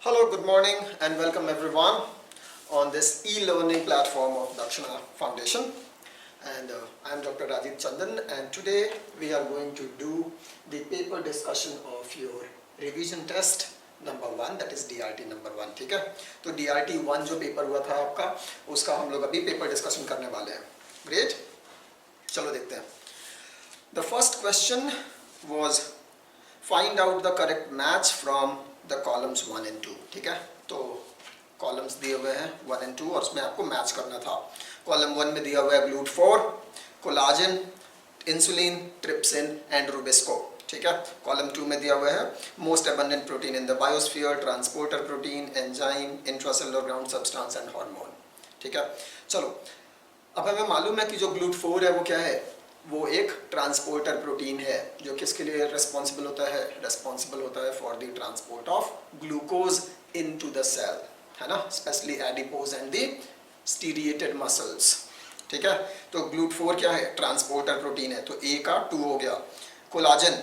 Hello, good morning and welcome everyone on this e-learning platform of Dakshina Foundation. And I am Dr. Rajiv Chandan, and today we are going to do the paper discussion of your revision test number 1, that is DRT number 1. ठीक है, तो DRT 1 जो paper हुआ था आपका, उसका हम लोग अभी पेपर डिस्कशन करने वाले हैं. Great, चलो देखते हैं. The first question was find out the correct match from the columns 1 and 2. ठीक है, तो कॉलम्स दिए हुए हैं 1 and 2 और उसमें आपको मैच करना था. कॉलम 1 में दिया हुआ है GLUT4, collagen, insulin, trypsin and Rubisco. ठीक है, कॉलम 2 में दिया हुआ है most abundant protein in the biosphere, transporter protein, enzyme, intracellular ground substance and hormone. ठीक है, चलो अब हमें मालूम है कि जो GLUT4 है वो क्या है, वो एक ट्रांसपोर्टर प्रोटीन है जो किसके लिए रिस्पॉन्सिबल होता है, रिस्पॉन्सिबल होता है for the transport of glucose into the cell, है ना, specially adipose and the striated muscles. ठीक है, तो GLUT4 क्या है, ट्रांसपोर्टर प्रोटीन है, तो ए का 2 हो गया. Collagen,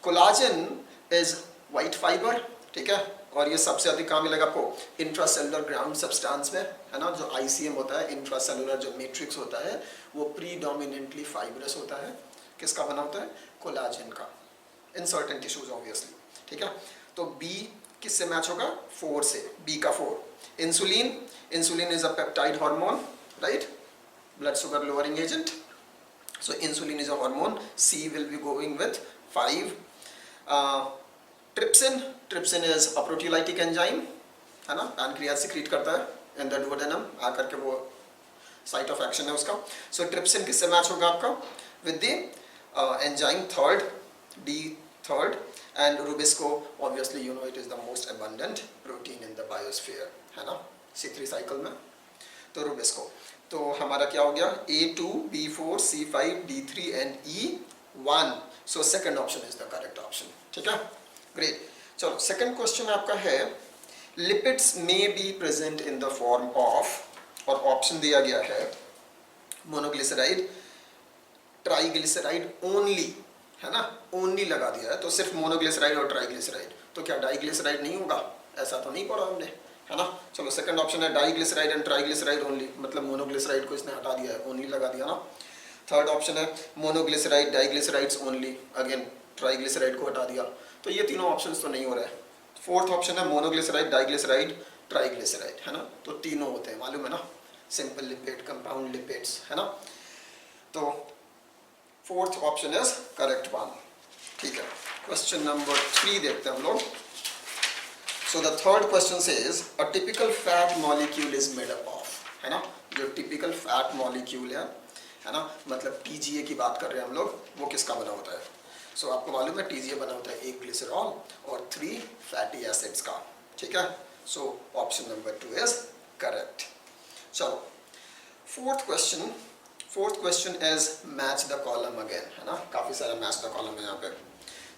collagen is white fibre. ठीक है, और ये सबसे अधिक कहाँ मिलेगा आपको, इंट्रासेलुलर ग्राउंड सब्सटेंस में, है ना. जो ICM होता है, इंट्रासेलुलर जो मैट्रिक्स होता है, वो प्रीडोमिनेंटली फाइब्रस होता है. किसका बना होता है, कोलाजन का, इन सर्टेन टिश्यूज ऑब्वियसली. ठीक है, तो बी किससे मैच होगा, 4 से, बी का 4. Insulin, insulin is a peptide hormone, right, blood sugar lowering agent, so insulin is a hormone. C will be going with 5. Trypsin, trypsin is a proteolytic enzyme, है ना, pancreas secrete करता है in the duodenum, आकर के वो site of action है उसका. सो trypsin किससे मैच होगा आपका, with the enzyme 3rd, D 3rd, and Rubisco obviously you know it is the most abundant protein in the biosphere, है ना, C3 साइकिल में. तो रुबिस्को, तो हमारा क्या हो गया, A2, B4, C5, D3 and E1. So second option is the correct option. ठीक है, ग्रेट. चलो सेकंड क्वेश्चन आपका है lipids may be present in the form of, और ऑप्शन दिया गया है मोनोग्लिसराइड, ट्राइग्लिसराइड ओनली, है ना, ओनली लगा दिया है, तो सिर्फ मोनोग्लिसराइड और ट्राइग्लिसराइड. तो क्या डाइग्लिसराइड नहीं होगा, ऐसा तो नहीं पढ़ा हमने, है ना. चलो सेकंड ऑप्शन है डाइग्लिसराइड एंड ट्राइग्लिसराइड ओनली, मतलब मोनोग्लिसराइड को इसने हटा दिया है, ओनली लगा दिया ना. थर्ड ऑप्शन है monoglyceride diglycerides only, again triglyceride को हटा दिया. तो ये तीनों ऑप्शंस तो नहीं हो रहे हैं. फोर्थ ऑप्शन है मोनोग्लिसराइड डाइग्लिसराइड ट्राइग्लिसराइड, है ना, तो तीनों होते हैं, मालूम है ना, सिंपल लिपिड, कंपाउंड लिपिड्स, है ना. तो fourth option is correct one. ठीक है, क्वेश्चन नंबर 3 देखते हैं हम लोग. So the third question says a typical fat molecule is made up of, है ना, जो typical fat molecule है ना, मतलब TGA की बात कर रहे हैं हम लोग, वो किसका बना होता है. So आपको मालूम है TGA बना होता है 1 ग्लिसरॉल और 3 फैटी एसिड्स का. ठीक है, so option number 2 is correct. चलो fourth question is match the column again, है ना, काफी सारा match the column है यहाँ पे.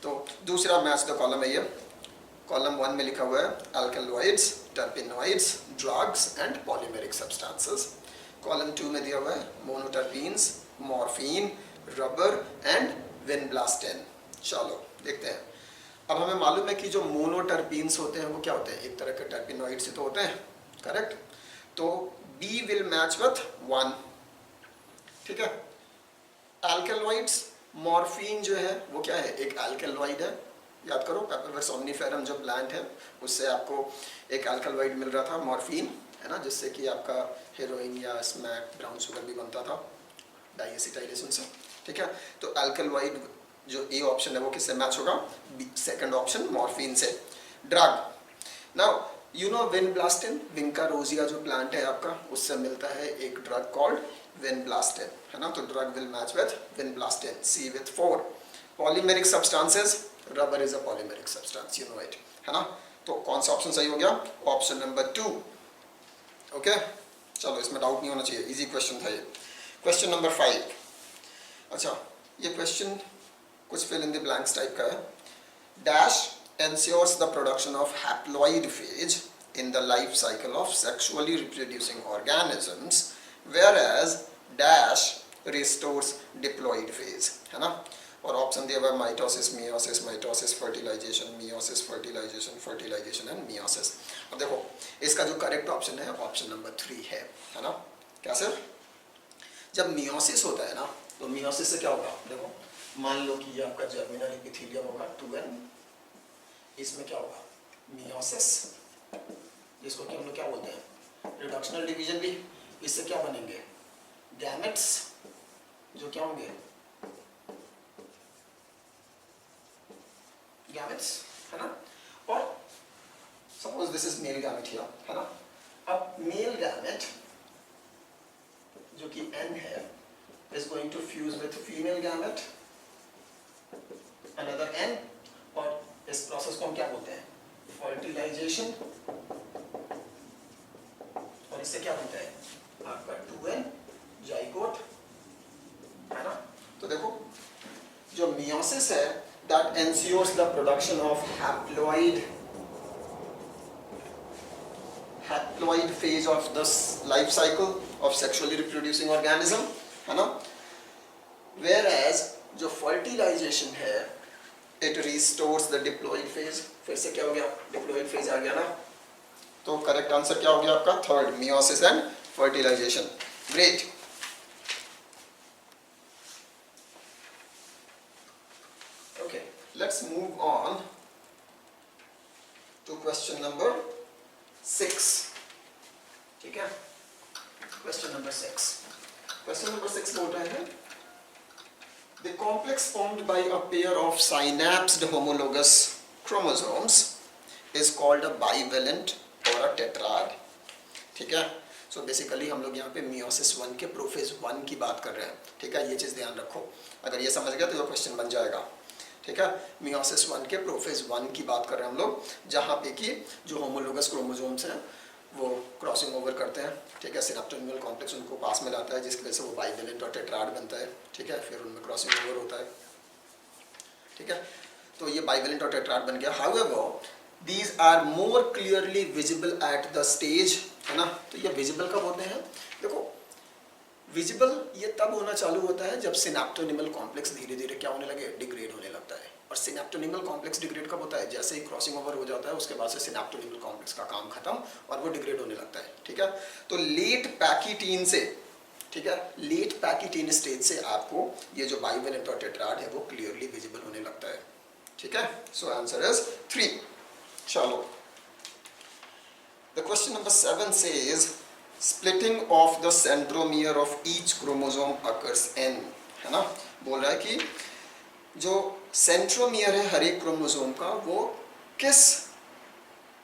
तो दूसरा match the column है ये. कॉलम 1 में लिखा हुआ है alkaloids, टर्पेनॉइड्स, drugs and polymeric substances. Column 2 में दिया हुआ है मोनोटर्पीन्स, मॉर्फिन, रबर एंड विनब्लास्टिन. चलो देखते हैं. अब हमें मालूम है कि जो मोनोटर्पीन्स होते हैं वो क्या होते हैं, एक तरह के टर्पेनॉइड्स ही तो होते हैं, करेक्ट. तो बी विल मैच विथ 1. ठीक है, अल्कलॉइड्स, मॉर्फिन जो है वो क्या है, एक अल्कलॉइड है, याद करो पेपरवेट सोमनीफेरम जो प्लांट है उससे आपको एक अल्कलॉइड मिल रहा था, मॉर्फिन, है ना, जिससे कि आपका हेरोइन या स्मैक, ब्राउन शुगर भी बनता था डाइएसिटाइलेशन से. ठीक है, तो अल्कलॉइड जो ए ऑप्शन है वो किससे मैच होगा, सेकंड ऑप्शन मॉर्फिन से. Drug, now you know vinblastine, vinca rosea जो प्लांट है आपका, उससे मिलता है एक ड्रग कॉल्ड विनब्लास्टिन, है ना, तो drug will match with vinblastine. C with 4. Polymeric substances, rubber is a polymeric substance, you know it, है ना. तो कौन सा ऑप्शन सही हो गया, ऑप्शन नंबर 2. ओके, चलो इसमें डाउट नहीं होना चाहिए, इजी क्वेश्चन था ये. Question number 5. अच्छा, ये क्वेश्चन कुछ fill in the blanks type का है. Dash ensures the production of haploid phase in the life cycle of sexually reproducing organisms, whereas dash restores diploid phase, है ना. और ऑप्शन दिया हुआ है mitosis, meiosis, mitosis, fertilisation, meiosis, fertilisation, fertilisation and meiosis. अब देखो इसका जो करेक्ट ऑप्शन है ऑप्शन नंबर 3 है ना। क्या सर? जब मियोसिस होता है ना तो मियोसिस से क्या होगा, देखो मान लो कि ये आपका जर्मिनल एपिथेलियम होगा 2n, इसमें क्या होगा मियोसिस, जिसको कि हम लोग क्या बोलते हैं रिडक्शनल डिवीजन भी। इससे क्या बनेंगे गैमेट्स, जो क्या होंगे गैमेट्स, है ना। और suppose this is male gamete here, है ना। अब मेल गैमेट जो कि n है is going to fuse with female gamete another n, और इस प्रोसेस को हम क्या बोलते हैं फर्टिलाइजेशन, और इससे क्या बनता है आपका 2n जाइगोट, है ना। तो देखो जो मियोसिस है that ensures the production of haploid phase of the life cycle of sexually reproducing organism, है ना। whereas जो fertilization है it restores the diploid phase, फिर से क्या हो गया diploid phase आ गया ना। तो करेक्ट आंसर क्या हो गया आपका third, meiosis and fertilisation. Great. Okay let's move on to question number 6। ठीक है, क्वेश्चन नंबर 6। क्वेश्चन नंबर 6 बोल रहे हैं the complex formed by a pair of synapsed homologous chromosomes is called a bivalent or a tetrad। ठीक है, so basically हम लोग यहाँ पे मियोसिस 1 के प्रोफेज 1 की बात कर रहे हैं। ठीक है, ये चीज़ ध्यान रखो, अगर ये समझ गया तो ये क्वेश्चन बन जाएगा। ठीक है, मियोसिस 1 के प्रोफेज 1 की बात कर रहे हैं हम लोग, जहाँ पे कि जो होमोलोगस क्रोमोसोम्स हैं वो क्रॉसिंग ओवर करते हैं। ठीक है, सिनेप्टोनिमल कॉम्प्लेक्स उनको पास में लाता है जिसकी वजह से वो बाइवेलेंट और टेट्राड बनता है। ठीक है, फिर उनमें क्रॉसिंग ओवर होता है। ठीक है, तो ये बाइवेलेंट और टेट्राड बन गया। However these are more clearly visible at the stage, है ना। तो ये विजिबल कब होते हैं, देखो विजिबल ये तब होना चालू होता है जब सिनेप्टोनिमल कॉम्प्लेक्स धीरे धीरे क्या होने लगे डिग्रेड होने लगता है। और सिनेप्टोनिमल कॉम्प्लेक्स डिग्रेड कब होता है, जैसे ही क्रॉसिंग ओवर हो जाता है उसके बाद से सिनेप्टोनिमल कॉम्प्लेक्स का काम खत्म और वो डिग्रेड होने लगता है। ठीक है, तो लेट पैकीटीन से, ठीक है लेट पैकीटीन स्टेज से आपको ये जो बाइवेलेंट और टेट्राड है वो क्लियरली विजिबल होने लगता है। ठीक है, सो आंसर इज 3। चलो, the question number 7 says splitting of the centromere of each chromosome occurs in, है ना। बोल रहा है कि जो सेंट्रोमियर है हर एक क्रोमोसोम का वो किस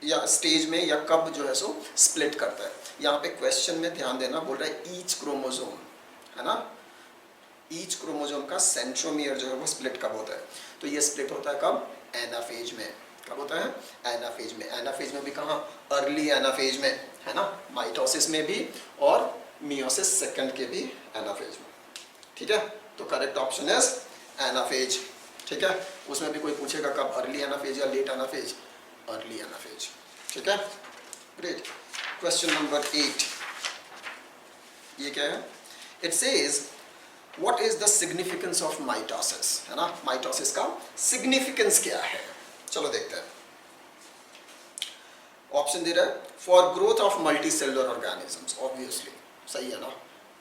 या स्टेज में या कब जो है सो स्प्लिट करता है। यहाँ पे क्वेश्चन में ध्यान देना, बोल रहा है ईच क्रोमोसोम, है ना। ईच क्रोमोसोम का सेंट्रोमियर जो है वो स्प्लिट कब होता है, तो ये स्प्लिट होता है कब, एनाफेज में। कब होता है, एनाफेज में। एनाफेज में भी कहाँ, अर्ली एनाफेज में, है ना। माइटोसिस में भी और मियोसिस सेकंड के भी एनाफेज में। ठीक है, तो करेक्ट ऑप्शन इज एनाफेज। ठीक है, उसमें भी कोई पूछेगा कब, अर्ली एनाफेज या लेट एनाफेज, अर्ली एनाफेज। ठीक है, ग्रेट। क्वेश्चन नंबर 8 ये क्या है, it says what is the significance of mitosis, है ना। माइटोसिस का सिग्निफिकेंस क्या है, चलो देखते हैं। ऑप्शन दे रहा है for growth of multi cellular organisms, obviously सही है ना।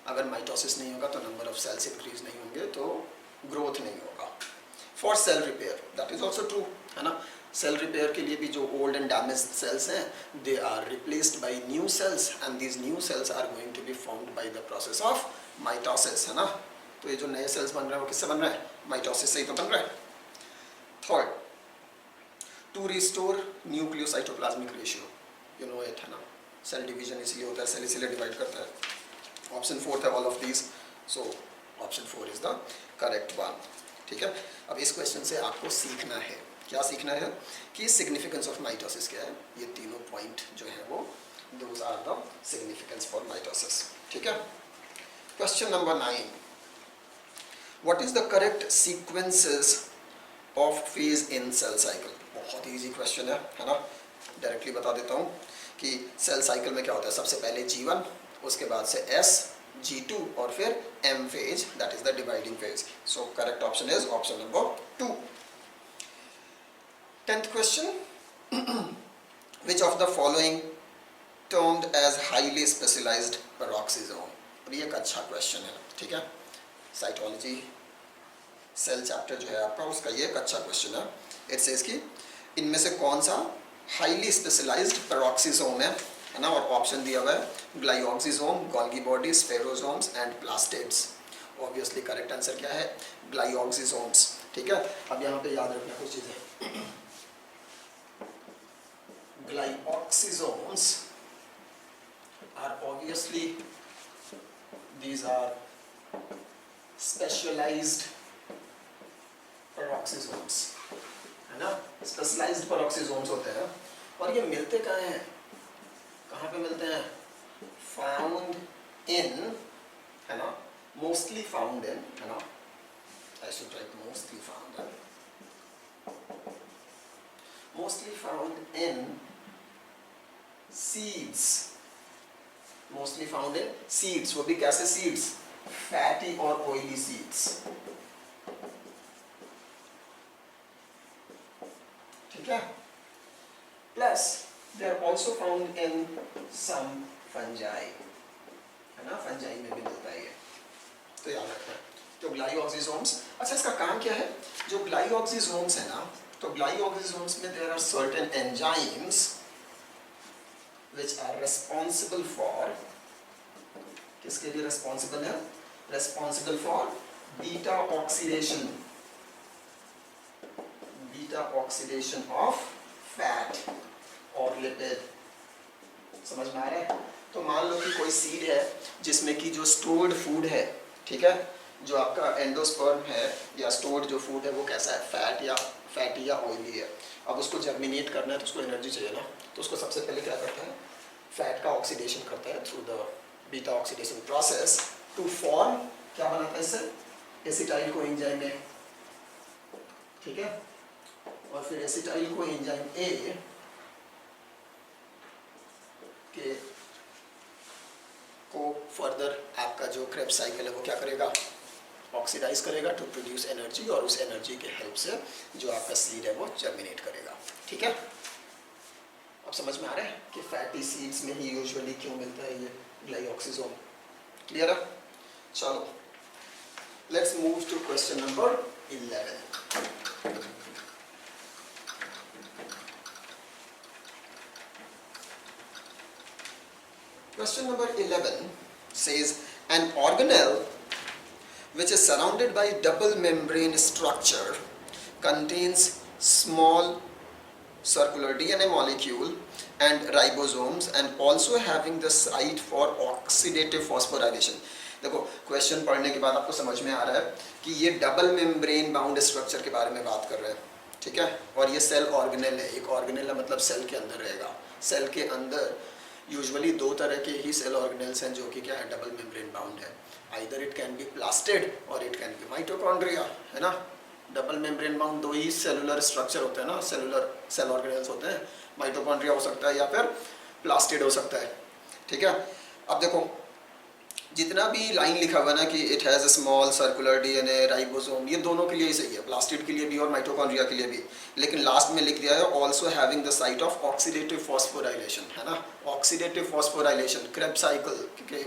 अगर माइटोसिस नहीं होगा तो नंबर ऑफ सेल्स इंक्रीज नहीं होंगे तो ग्रोथ नहीं होगा। For sale repair, that is also true, है ना। सेल रिपेयर के लिए भी जो ओल्ड एंड डैमेज्ड सेल्स हैं they are replaced by new cells and these new cells are going to be formed by the process of mitosis, है ना। तो ये जो नए सेल्स बन रहे हैं वो किससे बन रहे हैं, माइटोसिस से ही तो बन रहे हैं। Third, to restore nucleocytoplasmic ratio, you know it, है ना। सेल डिवीजन इसलिए होता है, सेल इसलिए डिवाइड करता है। ऑप्शन 4 है all of these, so option 4 is the correct one. ठीक है, अब इस क्वेश्चन से आपको सीखना है, क्या सीखना है कि सिग्निफिकेंस ऑफ माइटोसिस क्या है। ये तीनों पॉइंट जो है वो those are the significance for mitosis. ठीक है, question number 9, what is the correct sequences of phase in cell cycle. बहुत इजी क्वेश्चन है ना। डायरेक्टली बता देता हूँ कि सेल साइकिल में क्या होता है, सबसे पहले G1, उसके बाद से S, G2 और फिर M phase, that is the dividing phase. So correct option is option number 2। 10th question, which of the following termed as highly specialised peroxisome. और ये एक अच्छा क्वेश्चन है, ठीक है, साइटोलॉजी सेल चैप्टर जो है आपका उसका ये एक अच्छा क्वेश्चन है। इट सेज कि इनमें से कौन सा हाईली स्पेशलाइज्ड पेरोक्सिसोम है ना, और ऑप्शन दिया हुआ है glyoxysome, Golgi body, spherosomes and plastids. Obviously correct answer क्या है, ग्लाइऑक्सिसोम्स, ठीक है। अब यहाँ पे याद रखना कुछ चीजें, glyoxysomes are obviously these are specialized peroxisomes, है ना, specialized peroxisomes होते हैं। और ये मिलते कहाँ हैं, कहाँ पे मिलते हैं, found in, है ना, mostly found in, है ना, I should write mostly found in, mostly found in seeds, mostly found in seeds। वो भी कैसे seeds, fatty और oily seeds, ठीक है। Plus they are also found in some fungi, है ना, fungi में भी मिलता है ये, तो याद रखना। तो ग्लाइऑक्सिसोम्स, अच्छा इसका काम क्या है, जो ग्लाइऑक्सिसोम्स है ना, तो ग्लाइऑक्सिसोम्स में there are certain enzymes which are responsible for, किसके लिए responsible है, responsible for beta oxidation of fat और lipid। समझ में आ रहा है। तो मान लो कि कोई सीड है जिसमें कि जो स्टोर्ड फूड है, ठीक है, जो आपका एंडोस्पर्म है या स्टोर्ड जो फूड है वो कैसा है, फैटी या ऑयली है। अब उसको जर्मिनेट करना है तो उसको एनर्जी चाहिए ना, तो उसको सबसे पहले क्या करता है, फैट का ऑक्सीडेशन करता है through the beta oxidation process to form, क्या बनाता है इससे, एसिटाइल को एंजाइम ए, ठीक है, और फिर एसिटाइल को एंजाइम ए के को फर्दर आपका जो क्रेब्स साइकिल है वो क्या करेगा, ऑक्सीडाइज करेगा टू प्रोड्यूस एनर्जी, और उस एनर्जी के हेल्प से जो आपका सीड है वो जर्मिनेट करेगा, ठीक है। अब समझ में आ रहा है कि फैटी सीड्स में ही यूजुअली क्यों मिलता है ये ग्लाइऑक्सिसोम, क्लियर है। चलो let's move to question number 11। Question number 11 says an organelle which is surrounded by double membrane structure contains small circular DNA molecule and ribosomes and also having the site for oxidative phosphorylation। देखो question पढ़ने के बाद आपको समझ में आ रहा है कि ये डबल मेम्ब्रेन बाउंड स्ट्रक्चर के बारे में बात कर रहे हैं, ठीक है, और ये सेल ऑर्गेनेल है। एक ऑर्गेनेल है मतलब सेल के अंदर रहेगा। सेल के अंदर यूजुअली दो तरह के ही सेल ऑर्गेनेल्स हैं जो कि क्या है, डबल मेम्ब्रेन बाउंड है। Either it can be plastid और इट कैन बी माइटोकॉन्ड्रिया, है ना। डबल मेम्ब्रेन बाउंड दो ही सेलुलर स्ट्रक्चर होते हैं ना, सेलुलर सेल ऑर्गेनेल्स होते हैं। माइटोकॉन्ड्रिया हो सकता है या फिर प्लास्टिड हो सकता है, ठीक है। अब देखो जितना भी लाइन लिखा हुआ ना कि it has a small circular DNA, ribosome, ये दोनों के लिए ही सही है, प्लास्टिड के लिए भी और माइटोकॉन्ड्रिया के लिए भी। लेकिन लास्ट में लिख दिया है also having the site of oxidative phosphorylation, है ना। ऑक्सीडेटिव फॉस्फोराइलेशन क्रेब्स साइकिल के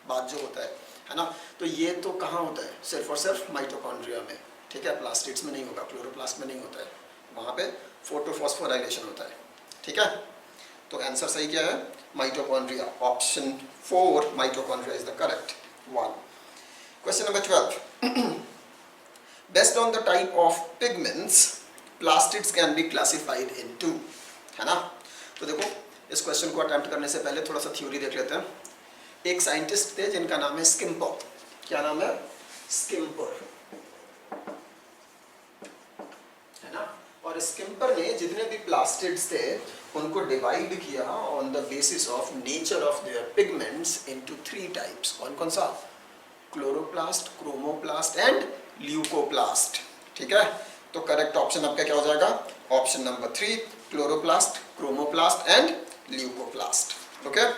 बाद जो होता है ना, तो ये तो कहाँ होता है, सिर्फ और सिर्फ माइटोकॉन्ड्रिया में, ठीक है। प्लास्टिड्स में नहीं होगा, क्लोरोप्लास्ट में नहीं होता है, वहाँ पे फोटोफॉस्फोराइलेशन होता है, ठीक है। तो आंसर सही क्या है, mitochondria, option 4 mitochondria is the correct one. Question number 12 based on the type of pigments plastids can be classified into, है ना। तो देखो इस क्वेश्चन को अटेम्प्ट करने से पहले थोड़ा सा थ्योरी देख लेते हैं। एक साइंटिस्ट थे जिनका नाम है स्किम्पर, क्या नाम है, स्किम्पर, है ना। और स्किम्पर ने जितने भी प्लास्टिड्स थे उनको डिवाइड किया on the basis of nature of their pigments into 3 types. कौन कौन सा, क्लोरोप्लास्ट, क्रोमोप्लास्ट एंड ल्यूकोप्लास्ट, ठीक है। तो करेक्ट ऑप्शन आपका क्या हो जाएगा, option number 3 chloroplast, chromoplast and leucoplast, okay.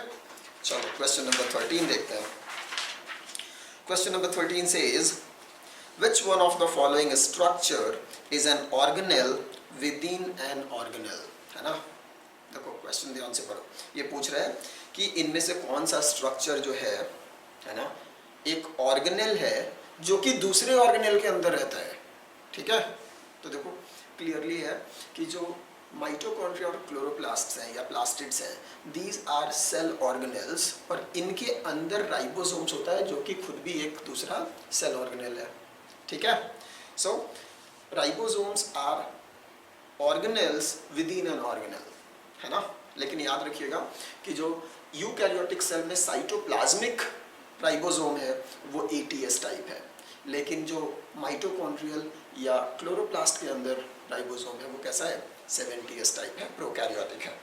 चलो क्वेश्चन नंबर 13 देखते हैं। Question number 13 says which one of the following structure is an organelle within an organelle, है ना। देखो क्वेश्चन ध्यान से पढ़ो। ये पूछ रहा है कि इनमें से कौन सा स्ट्रक्चर जो है ना, एक ऑर्गेनेल है जो कि दूसरे ऑर्गेनेल के अंदर रहता है। ठीक है, तो देखो क्लियरली है कि जो माइटोकॉन्ड्रिया और क्लोरोप्लास्ट्स हैं या प्लास्टिड्स हैं, दीज आर सेल ऑर्गेनेल्स, और इनके अंदर राइबोसोम्स होता है जो कि खुद भी एक दूसरा सेल ऑर्गेनेल है। ठीक है, so ribosomes are organelles within an organelle, है ना। लेकिन याद रखिएगा कि जो यूकैरियोटिक सेल में साइटोप्लाज्मिक राइबोसोम है वो ATS टाइप है, लेकिन जो माइटोकॉन्ड्रियल या क्लोरोप्लास्ट के अंदर राइबोसोम है वो कैसा है, 7TS टाइप है, प्रोकैरियोटिक है।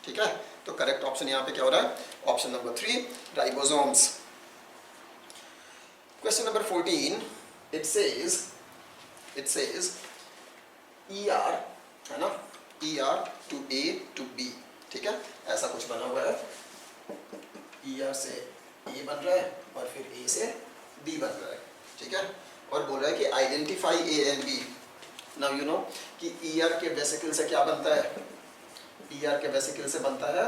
ठीक है, तो करेक्ट ऑप्शन यहाँ पे क्या हो रहा है, option number 3, ribosomes. Question number 14, it says ER, है ना, ER to A to B। ठीक है, ऐसा कुछ बना हुआ है, ER से A बन रहा है और फिर A से B बन रहा है। ठीक है, और बोल रहा है कि identify A and B। Now you know कि ER के वेसिकल से क्या बनता है, ER के वेसिकल से बनता है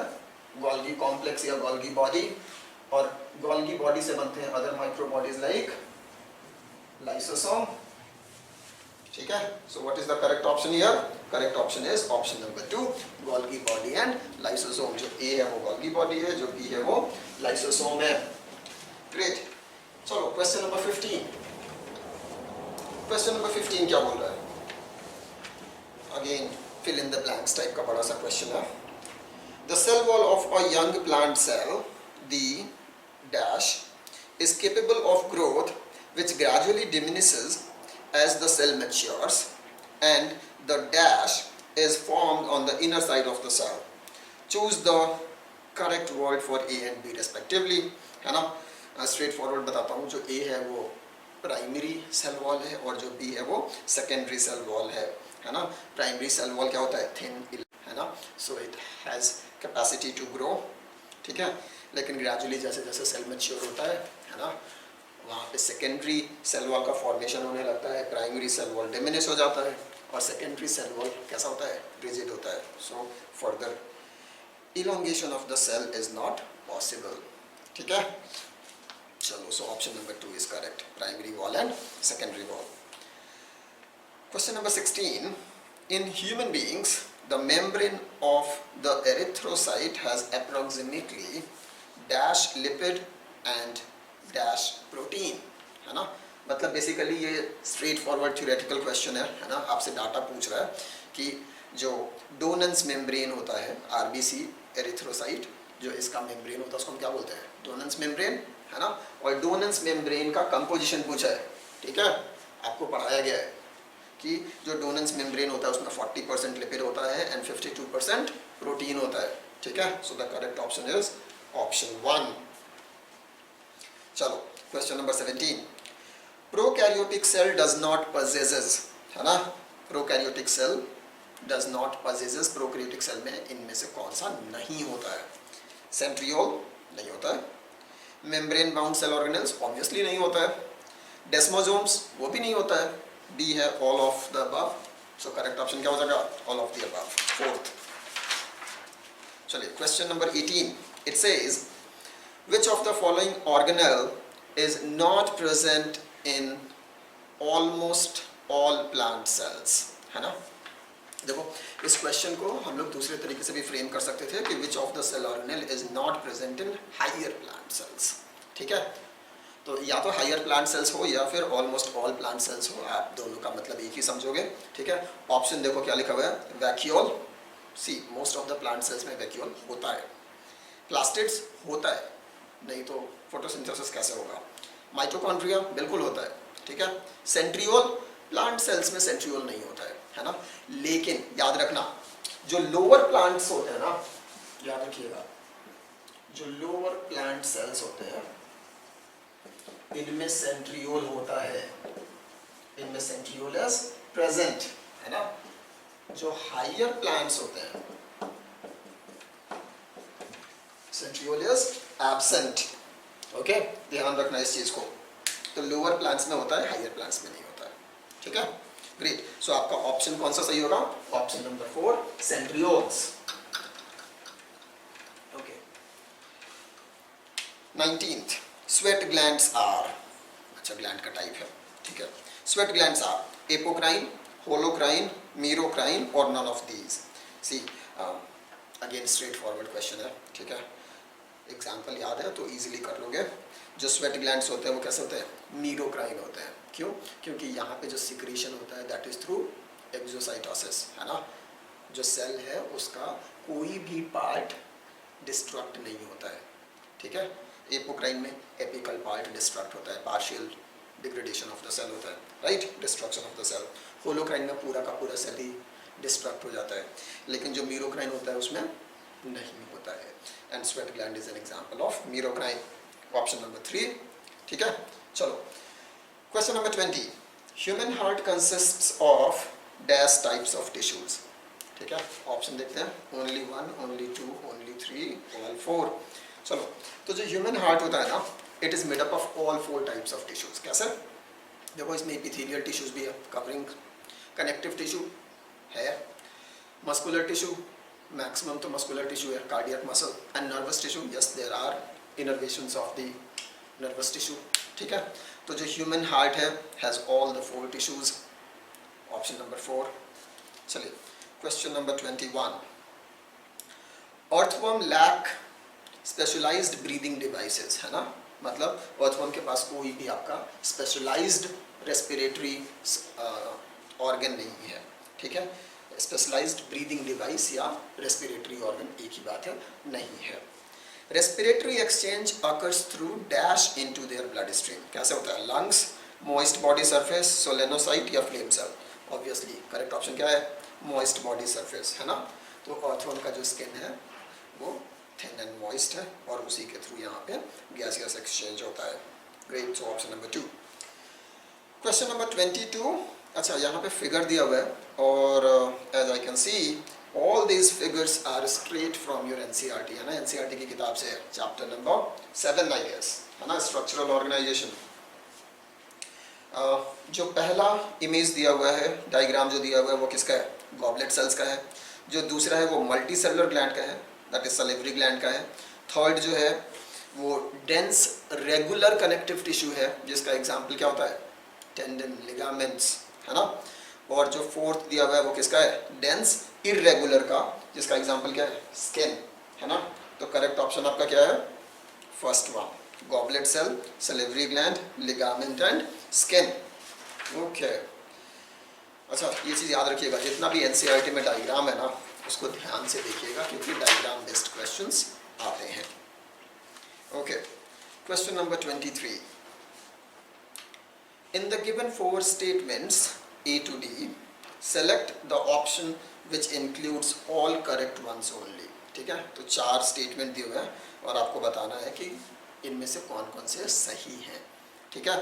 गोल्गी कॉम्प्लेक्स या गोल्गी बॉडी, और गोल्गी बॉडी से बनते हैं other micro bodies like lysosome. ठीक है, so what is the correct option here, correct option is option number 2, Golgi body and lysosome. जो A है वो गोल्गी बॉडी है, जो B है वो लाइसोसोम है। ग्रेट, चलो क्वेश्चन नंबर 15। क्वेश्चन नंबर 15 क्या बोल रहा है, again fill in the blanks type का बड़ा सा क्वेश्चन है। The cell wall of a young plant cell, the dash, is capable of growth which gradually diminishes as the cell matures, and the dash is formed on the inner side of the cell. Choose the correct word for A and B respectively, है ना। Straight forward बताता हूँ, जो A है वो primary cell wall है और जो B है वो सेकेंडरी सेल वॉल है ना। प्राइमरी सेल वॉल क्या होता है, थिन, है ना, so it has capacity to grow. ठीक है, लेकिन ग्रेजुअली जैसे जैसे सेल मैच्योर होता है ना, वहाँ पे सेकेंडरी सेल वॉल का फॉर्मेशन होने लगता है, प्राइमरी सेल वॉल डिमिनिश हो जाता है, और सेकेंडरी सेल वॉल कैसा होता है, रिजिड होता है। So further elongation of the cell is not possible. ठीक है, चलो, so option number 2 is correct, primary wall and secondary wall. Question number 16, in human beings the membrane of the erythrocyte has approximately dash lipid and dash protein, है ना। मतलब basically ये straight forward theoretical question है ना। आपसे data पूछ रहा है कि जो डोनेंस मेम्ब्रेन होता है, RBC एरिथ्रोसाइट, जो इसका मेम्ब्रेन होता है उसको हम क्या बोलते हैं, डोनेंस मेम्ब्रेन, है ना। और डोनेंस मेम्ब्रेन का कंपोजिशन पूछा है। ठीक है, आपको पढ़ाया गया है कि जो डोनेंस मेम्ब्रेन होता है उसमें 40% लिपिड होता है एंड 52% प्रोटीन होता है। ठीक है, so the correct option is option 1। चलो question number 17, prokaryotic cell does not possesses, है ना, prokaryotic cell does not possesses, prokaryotic cell में इनमें से कौन सा नहीं होता है, सेंट्रियोल नहीं होता है, membrane bound cell organelles obviously नहीं होता है, डेस्मोसोम्स वो भी नहीं होता है, बी है all of the above. So correct option क्या हो जाएगा, all of the above, 4th। चलिए question number 18, it says which of the following organelle is not present in almost all plant cells, है ना। देखो इस क्वेश्चन को हम लोग दूसरे तरीके से भी फ्रेम कर सकते थे कि which of the cell organelle is not present in higher plant cells। ठीक है, तो या तो हायर प्लांट सेल्स हो या फिर ऑलमोस्ट ऑल प्लांट सेल्स हो, आप दोनों का मतलब एक ही समझोगे। ठीक है, ऑप्शन देखो क्या लिखा हुआ है, vacuole, see most of the plant cells में वैक्यूल होता है, प्लास्टिड्स होता है, नहीं तो फोटोसिंथेसिस कैसे होगा, माइटोकॉन्ड्रिया बिल्कुल होता है। ठीक है, सेंट्रियोल, प्लांट सेल्स में सेंट्रियोल नहीं होता है ना। लेकिन याद रखना जो लोअर प्लांट्स होते हैं ना, याद रखिएगा जो लोअर प्लांट सेल्स होते हैं इनमें सेंट्रियोल होता है, इनमें सेंट्रियोल इज प्रेजेंट, है ना। जो हायर प्लांट्स होते हैं सेंट्रियोल इज एब्सेंट। ओके, ध्यान रखना इस चीज को। तो लोअर प्लांट्स में होता है, हायर प्लांट्स में नहीं होता है। ठीक है, ग्रेट। सो आपका ऑप्शन कौन सा सही होगा, option number 4, centrioles. 19th, sweat glands are, अच्छा ग्लैंड का टाइप है, ठीक है। Sweat glands are apocrine, holocrine, merocrine और none of these. See again straightforward question है, ठीक है। एग्जाम्पल याद है तो इजीली कर लोगे। जो स्वेट ग्लैंड्स होते हैं वो कैसे होते हैं? मीरोक्राइन होते हैं। क्यों? क्योंकि यहाँ पे जो सिक्रीशन होता है दैट इज थ्रू एक्सोसाइटोसिस, है ना। जो सेल है उसका कोई भी पार्ट डिस्ट्रक्ट नहीं होता है, ठीक है। एपोक्राइन में एपिकल पार्ट डिस्ट्रक्ट होता है, partial degradation of the cell होता है, right, destruction of the cell. Holocrine में पूरा का पूरा सेल ही डिस्ट्रक्ट हो जाता है, लेकिन जो मीरोक्राइन होता है उसमें नहीं होता है। And sweat gland is an example of मीरोक्राइन। Option number 3, ठीक है। चलो question number 20, human heart consists of dash types of tissues, ठीक है। ऑप्शन देखते हैं, ओनली 1, ओनली 2, ओनली 3, ऑल 4। चलो, तो जो ह्यूमन हार्ट होता है ना, it is made up of all 4 types of tissues. कैसे? देखो इसमें एपिथेलियल टिश्यूज भी है, कवरिंग, कनेक्टिव टिश्यू है, मस्कुलर टिश्यू, मैक्सिमम तो मस्कुलर टिश्यू है, cardiac muscle, and nervous tissue, yes there are innervations of the nervous tissue, ठीक है। तो जो ह्यूमन हार्ट है has all the 4 tissues. Option number 4। चलिए question number 21, earthworm lack specialized breathing devices, है ना। मतलब अर्थवर्म के पास कोई भी आपका स्पेशलाइज्ड रेस्पिरेटरी ऑर्गन नहीं है, ठीक है। स्पेशलाइज्ड ब्रीदिंग डिवाइस या रेस्पिरेटरी ऑर्गन एक ही बात है, नहीं है। Respiratory exchange occurs through dash into their blood stream. कैसे होता है? Lungs, moist body surface, solenocyte या flame cell. Obviously correct option क्या है? मॉइस्ट बॉडी सरफेस, है ना। तो अर्थवर्म का जो स्किन है वो थिन एंड मॉइस्ट है और उसी के थ्रू यहाँ पे गैसियस एक्सचेंज होता है। Great, so option number 2। Question number 22, अच्छा यहाँ पे फिगर दिया हुआ है और as I can see all these figures are straight from your NCERT, है ना। एनसीईआरटी की किताब से, चैप्टर नंबर 7 आई गेस, है ना, स्ट्रक्चरल ऑर्गेनाइजेशन। जो पहला इमेज दिया हुआ है, डायग्राम जो दिया हुआ है वो किसका है? गॉबलेट सेल्स का है। जो दूसरा है वो मल्टी सेलुलर ग्लैंड का है, दैट इज सलिवरी ग्लैंड का है। थर्ड जो है वो डेंस रेगुलर कनेक्टिव टिश्यू है, जिसका एग्जाम्पल क्या होता है? टेंडन, लिगामेंट्स, है ना। और जो फोर्थ दिया हुआ है वो किसका है? डेंस इरेगुलर का, जिसका एग्जाम्पल क्या है? स्किन, है ना। तो करेक्ट ऑप्शन आपका क्या है? First one, goblet cell, salivary gland, ligament and skin. Okay, अच्छा ये चीज़ याद रखिएगा, जितना भी एनसीईआरटी में डायग्राम है ना उसको ध्यान से देखिएगा क्योंकि डायग्राम बेस्ड क्वेश्चंस आते हैं। Okay, question number 23, in the given 4 statements A to D, select the option which includes all correct ones only, ठीक है। तो 4 स्टेटमेंट दिए हुए हैं और आपको बताना है कि इनमें से कौन कौन से सही हैं, ठीक है।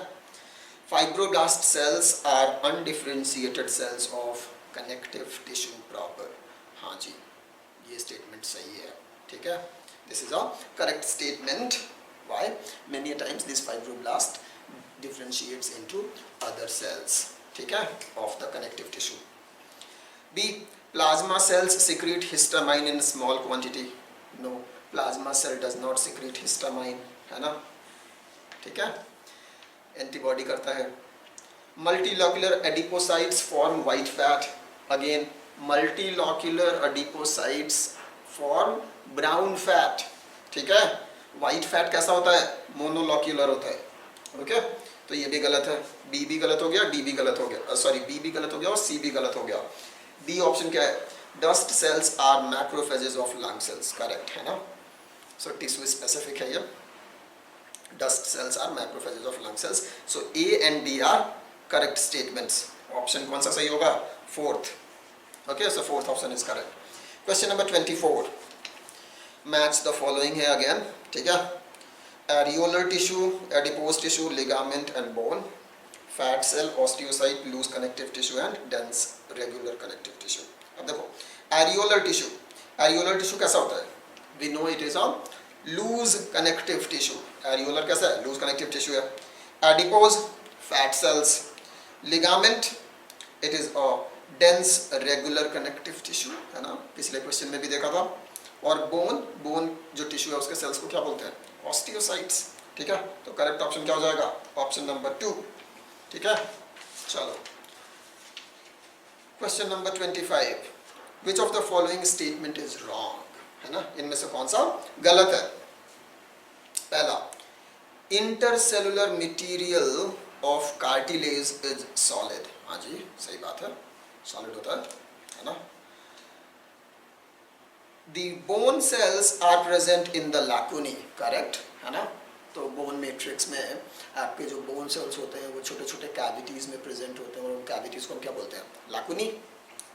Fibroblast cells are undifferentiated cells of connective tissue proper, हाँ जी ये स्टेटमेंट सही है, ठीक है। This is a correct statement. Why? Many times this fibroblast differentiates into other cells, ठीक है, of the connective tissue. B, plasma cells secrete histamine in small quantity. No, plasma cell does not secrete histamine, है ना, ठीक है, antibody करता है। Multilocular adipocytes form white fat, again multilocular adipocytes form brown fat, ठीक है। White fat कैसा होता है? मोनोलॉक्यूलर होता है, ओके। तो ये भी गलत है, बी भी गलत हो गया, डी भी गलत हो गया, सॉरी बी भी गलत हो गया और सी भी गलत हो गया। डी ऑप्शन क्या है? Dust cells are macrophages of lung cells, correct है ना। सो टिश्यू स्पेसिफिक है ये, dust cells are macrophages of lung cells. So A and D are correct statements. Option कौन सा सही होगा? Fourth, okay, so fourth option is correct. Question number 24, match the following है again, ठीक है। Areolar tissue, adipose tissue, ligament and bone, fat cell, osteocyte, loose connective tissue and dense regular connective tissue. अब देखो areolar tissue कैसा होता है? We know it is a loose connective tissue. Areolar कैसा है? Loose connective tissue है। Adipose, fat cells. Ligament, it is a dense regular connective tissue, है ना, पिछले क्वेश्चन में भी देखा था। और बोन जो टिश्यू है उसके सेल्स को क्या बोलते हैं? ऑस्टियोसाइट्स। ठीक है, तो करेक्ट ऑप्शन क्या हो जाएगा? Option number 2। ठीक है, चलो question number 25, which of the following statement is wrong, है ना, इनमें से कौन सा गलत है? पहला, intercellular material of cartilage is solid. हाँ जी, सही बात है, सॉलिड होता है ना। The bone cells are present in the lacunae, correct है ना। तो बोन मैट्रिक्स में आपके जो बोन सेल्स होते हैं वो छोटे छोटे कैविटीज में प्रेजेंट होते हैं और उन कैविटीज को हम क्या बोलते हैं? Lacunae.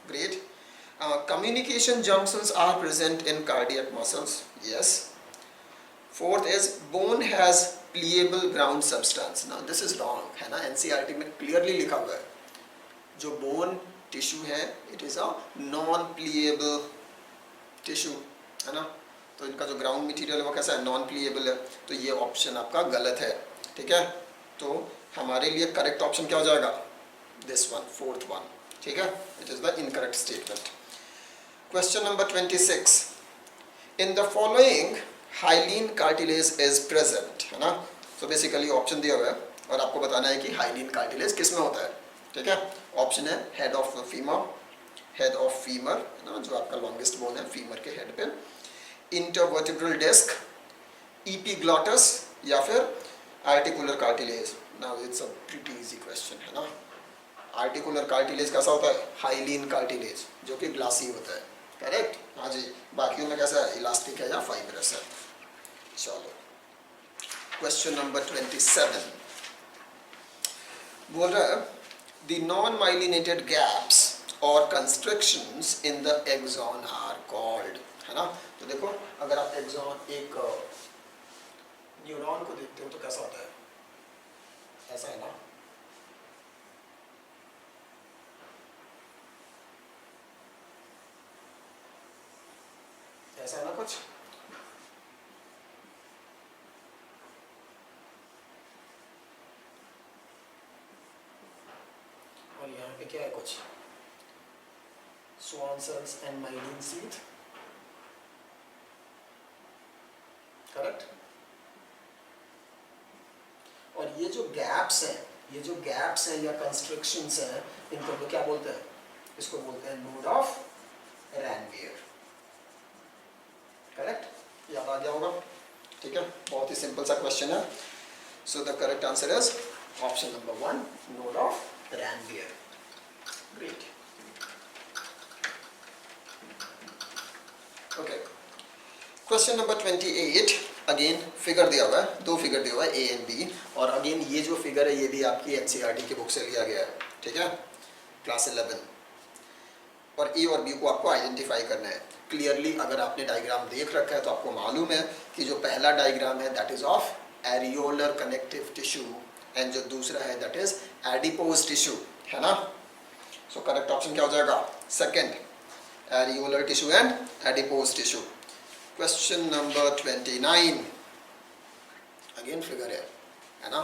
Great. Communication junctions are present in cardiac muscles, yes. Fourth is bone has pliable ground substance. Now this is wrong, है ना, एनसीईआरटी में क्लियरली लिखा हुआ है जो बोन टिश्यू है it is a non pliable tissue, है ना। तो इनका जो ग्राउंड मटेरियल है वो कैसा है? नॉन प्लीएबल है। तो ये ऑप्शन आपका गलत है। ठीक है, तो हमारे लिए करेक्ट ऑप्शन क्या हो जाएगा? This one, fourth one. ठीक है, it is the incorrect statement. Question number 26, in the following hyaline cartilage is present, है ना। तो बेसिकली ऑप्शन दिया हुआ है और आपको बताना है कि हाइलीन कार्टिलेज किस में होता है। ठीक है, ऑप्शन है head of femur, head of femur, है ना, जो आपका लॉन्गेस्ट बोन है फीमर के हेड पे, इंटरवर्टिब्रल डिस्क, एपिग्लॉटस, या फिर articular cartilage. Now it's a pretty easy question, है ना। आर्टिकुलर कार्टिलेज कैसा होता है? हाइलीन कार्टिलेज, जो कि ग्लासी होता है, करेक्ट। हाँ जी, बाकियों में कैसा है? इलास्टिक है या फाइब्रस है। चलो क्वेश्चन नंबर 27 बोल रहा है द नॉन माइलिनेटेड गैप्स और constructions in the axon are called, है ना। तो देखो, अगर आप एक्सॉन एक न्यूरॉन को देखते हो तो कैसा होता है? ऐसा है ना। ऐसा है ना कुछ। और यहाँ पे क्या है? कुछ Schwann cells and myelin sheath, correct. और ये जो गैप्स हैं, ये जो गैप्स हैं या कंस्ट्रक्शंस हैं, इनको हम क्या बोलते हैं? इसको बोलते हैं नोड ऑफ रैनवियर, करेक्ट। याद आ गया होगा। ठीक है, बहुत ही सिंपल सा क्वेश्चन है। So the correct answer is option number 1, node of Ranvier. Great. Okay, question number 28, again figure दिया हुआ है, दो फिगर दिया हुआ है ए एंड बी, और अगेन ये जो फिगर है ये भी आपकी एनसीईआरटी की बुक से लिया गया है। ठीक है, क्लास 11, और ए और बी को आपको आइडेंटिफाई करना है क्लियरली। अगर आपने डायग्राम देख रखा है तो आपको मालूम है कि जो पहला डायग्राम है that is of areolar connective tissue and जो दूसरा है दैट इज एडिपोज टिश्यू, है ना। सो करेक्ट ऑप्शन क्या हो जाएगा? Second, areolar tissue and adipose tissue. Question number 29, again figure है ना।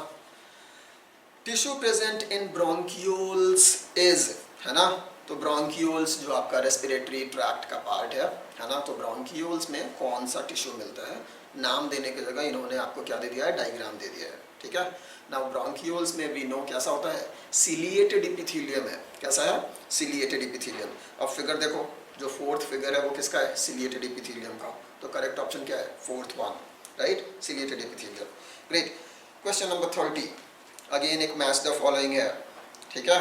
Tissue present in bronchioles is, है ना। तो ब्रोंकियोल्स जो आपका रेस्पिरेटरी ट्रैक्ट का पार्ट है ना। तो ब्रोंकियोल्स में कौन सा टिश्यू मिलता है? नाम देने की जगह इन्होंने आपको क्या दे दिया है? डायग्राम दे दिया है। ठीक है, नाउ ब्रोंकियोल्स में वी नो कैसा होता है? सिलिएटेड इपिथेलियम है। कैसा है? Ciliated epithelium. अब फिगर देखो, जो फोर्थ फिगर है वो किसका है? सिलिएटेड इपिथेलियम का। तो करेक्ट ऑप्शन क्या है? Fourth one, right, ciliated epithelium. Great. Question number 30, again एक मैच द फॉलोइंग है। ठीक है,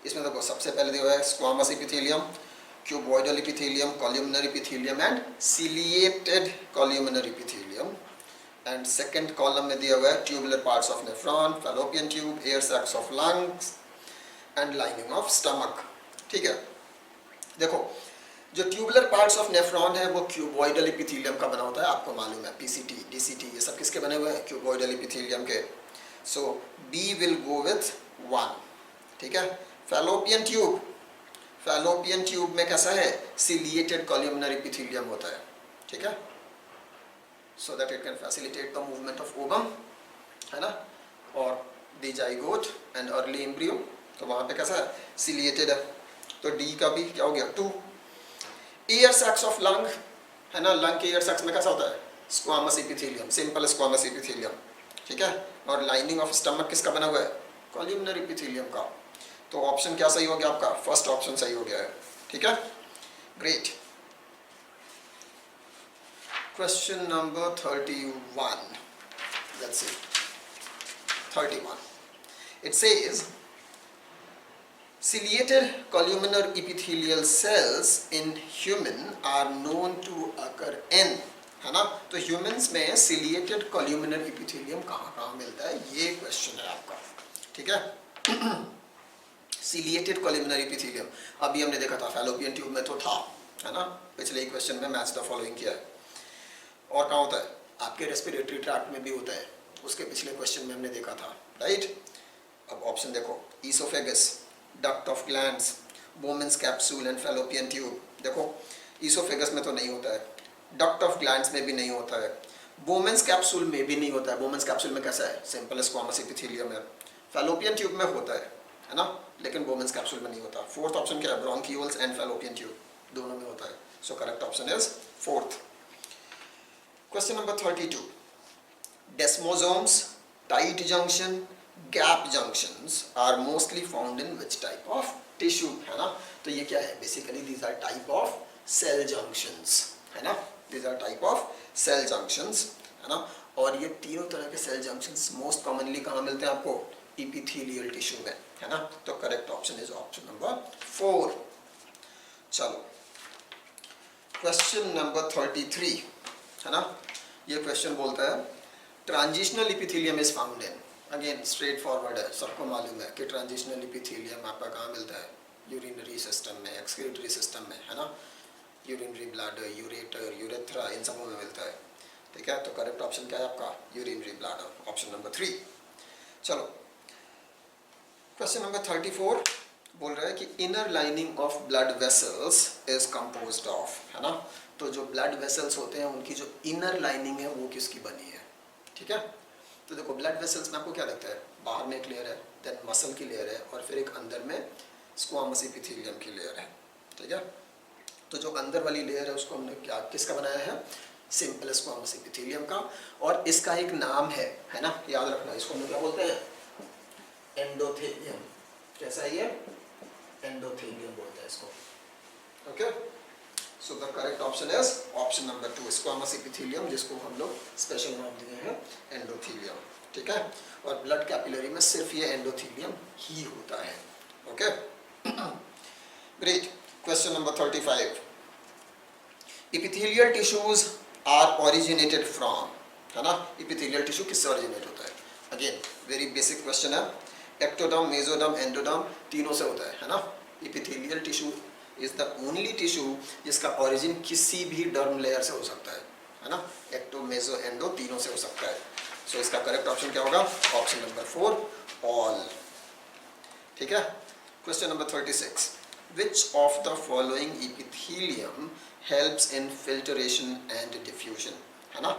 इसमें देखो सबसे पहले दिया हुआ है squamous epithelium, cuboidal epithelium, columnar epithelium and ciliated columnar epithelium. And second column में दिया हुआ है tubular parts of nephron, fallopian tube, air sacs of lungs and lining of stomach. ठीक है, देखो जो ट्यूबुलर पार्ट्स ऑफ नेफ्रॉन है वो क्यूबॉइडल इपिथेलियम का बना होता है, आपको मालूम है। पीसीटी, डीसीटी, ये सब किसके बने हुए हैं? क्यूबॉइडल इपिथेलियम के। सो बी विल गो विथ 1। ठीक है, फैलोपियन ट्यूब, फैलोपियन ट्यूब में कैसा है? सिलिएटेड कॉल्यूमिनर इपिथेलियम होता है। ठीक है, so that it can facilitate the movement of ovum, है ना। और the zygote and early embryo, तो वहाँ पे कैसा है? सिलिएटेड है। तो डी का भी क्या हो गया? 2। एयर सैक्स ऑफ लंग, है ना, लंग के ईयर सेक्स में कैसा होता है, squamous epithelium, simple squamous epithelium, ठीक है। और लाइनिंग ऑफ स्टमक किसका बना हुआ है, कॉल्यूमिनर एपिथेलियम का। तो ऑप्शन क्या सही हो गया आपका, फर्स्ट ऑप्शन सही हो गया है, ठीक है, great. Question number 31, let's see 31, it says ciliated columnar epithelial cells in human are known to occur in, है ना। तो ह्यूमंस में ciliated columnar epithelium कहाँ मिलता है, ये क्वेश्चन है आपका, ठीक है। ciliated columnar epithelium अभी हमने देखा था फैलोपियन ट्यूब में तो था, है ना, पिछले ही क्वेश्चन में मैच द फॉलोइंग किया है। और कहाँ होता है, आपके रेस्पिरेटरी ट्रैक्ट में भी होता है, उसके पिछले क्वेश्चन में हमने देखा था, राइट। अब ऑप्शन देखो, oesophagus, duct of glands, बोमेंस capsule and fallopian tube. देखो ईसोफेगस में तो नहीं होता है, डक्ट ऑफ ग्लैंड्स में भी नहीं होता है, बोमेंस कैप्सूल में भी नहीं होता है। बोमेंस कैप्सूल में कैसा है, सिंपल स्क्वामस एपिथेलियम है। फैलोपियन ट्यूब में होता है ना, लेकिन बोमेंस कैप्सूल में नहीं होता। फोर्थ ऑप्शन क्या है, ब्रोंकियोल्स एंड फैलोपियन ट्यूब, दोनों में होता है। So correct option is fourth. Question number 32, desmosomes, tight junction, gap junctions are mostly found in which type of tissue, है ना। तो ये क्या है, basically these are type of cell junctions, है ना, these are type of cell junctions, है ना। और ये तीनों तरह के सेल जंक्शंस मोस्ट कॉमनली कहाँ मिलते हैं आपको, इपिथेलियल टिश्यू में, है ना। तो correct option is option number 4। चलो क्वेश्चन नंबर 33, है ना। ये क्वेश्चन बोलता है transitional epithelium is found in, again straight forward है, सबको मालूम है कि ट्रांजिशनल इपिथेलियम आपका कहाँ मिलता है, यूरिनरी सिस्टम में, एक्सक्रीटरी सिस्टम में, है ना। यूरिनरी ब्लैडर, यूरेटर, यूरेथ्रा, इन सबों में मिलता है, ठीक है। तो करेक्ट ऑप्शन क्या है आपका, यूरिनरी ब्लैडर, ऑप्शन नंबर 3। चलो क्वेश्चन नंबर 34 बोल रहा है कि inner lining of blood vessels is composed of, है ना। तो जो ब्लड वेसल्स होते हैं उनकी जो इनर लाइनिंग है वो किसकी बनी है, ठीक है। तो देखो ब्लड वेसल्स में आपको क्या लगता है, बाहर में एक लेयर है, देन मसल की लेयर है, और फिर एक अंदर में स्क्वामस एपिथेलियम की लेयर है, ठीक है। तो जो अंदर वाली लेयर है उसको हमने क्या किसका बनाया है, सिंपल स्क्वामस एपिथेलियम का। और इसका एक नाम है ना, याद रखना, इसको हम क्या बोलते हैं, एंडोथेलियम। कैसा है ये, एंडोथेलियम बोलते हैं इसको, okay. So the correct option is option number 2, squamous epithelium, जिसको हम लोग स्पेशल नाम दिए हैं एंडोथेलियम, ठीक है। और ब्लड कैपिलरी में सिर्फ ये एंडोथेलियम ही होता है, okay. Great. Question number 35, epithelial tissues are originated from, है ना। एपिथेलियल टिश्यू किससे ओरिजिनेट होता है, अगेन वेरी बेसिक क्वेश्चन है। एक्टोडर्म, मेसोडर्म, एंडोडर्म, तीनों से होता है ना। Epithelial tissue is the only tissue जिसका ओरिजिन किसी भी डर्म लेयर से हो सकता है ना। एक्टो, मेसो, एंडो तीनों से हो सकता है। सो इसका करेक्ट ऑप्शन क्या होगा, ऑप्शन नंबर 4, ऑल, ठीक है। Question number 36, which of the following epithelium helps in filtration and diffusion, है ना।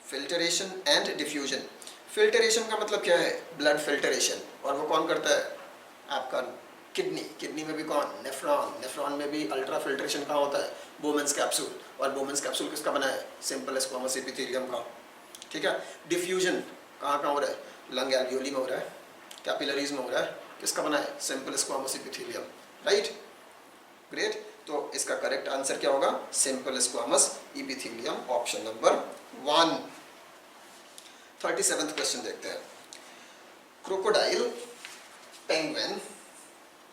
फिल्टरेशन एंड डिफ्यूजन, फिल्टरेशन का मतलब क्या है, ब्लड फिल्टरेशन, और वो कौन करता है, आपका किडनी। किडनी में भी कौन, नेफ्रॉन। नेफ्रॉन में भी अल्ट्रा फिल्ट्रेशन कहाँ होता है, बोमेंस कैप्सूल। और बोमेंस कैप्सूल किसका बना है, सिंपल स्क्वामस एपिथेलियम का, ठीक है। डिफ्यूजन कहाँ हो रहा है, लंग एल्वियोली में हो रहा है, कैपिलरीज में हो रहा है, किसका बना है, simple squamous epithelium, right, great. तो इसका करेक्ट आंसर क्या होगा, simple squamous epithelium, option number 1। 37th question देखते हैं। क्रोकोडाइल, पेंगुइन,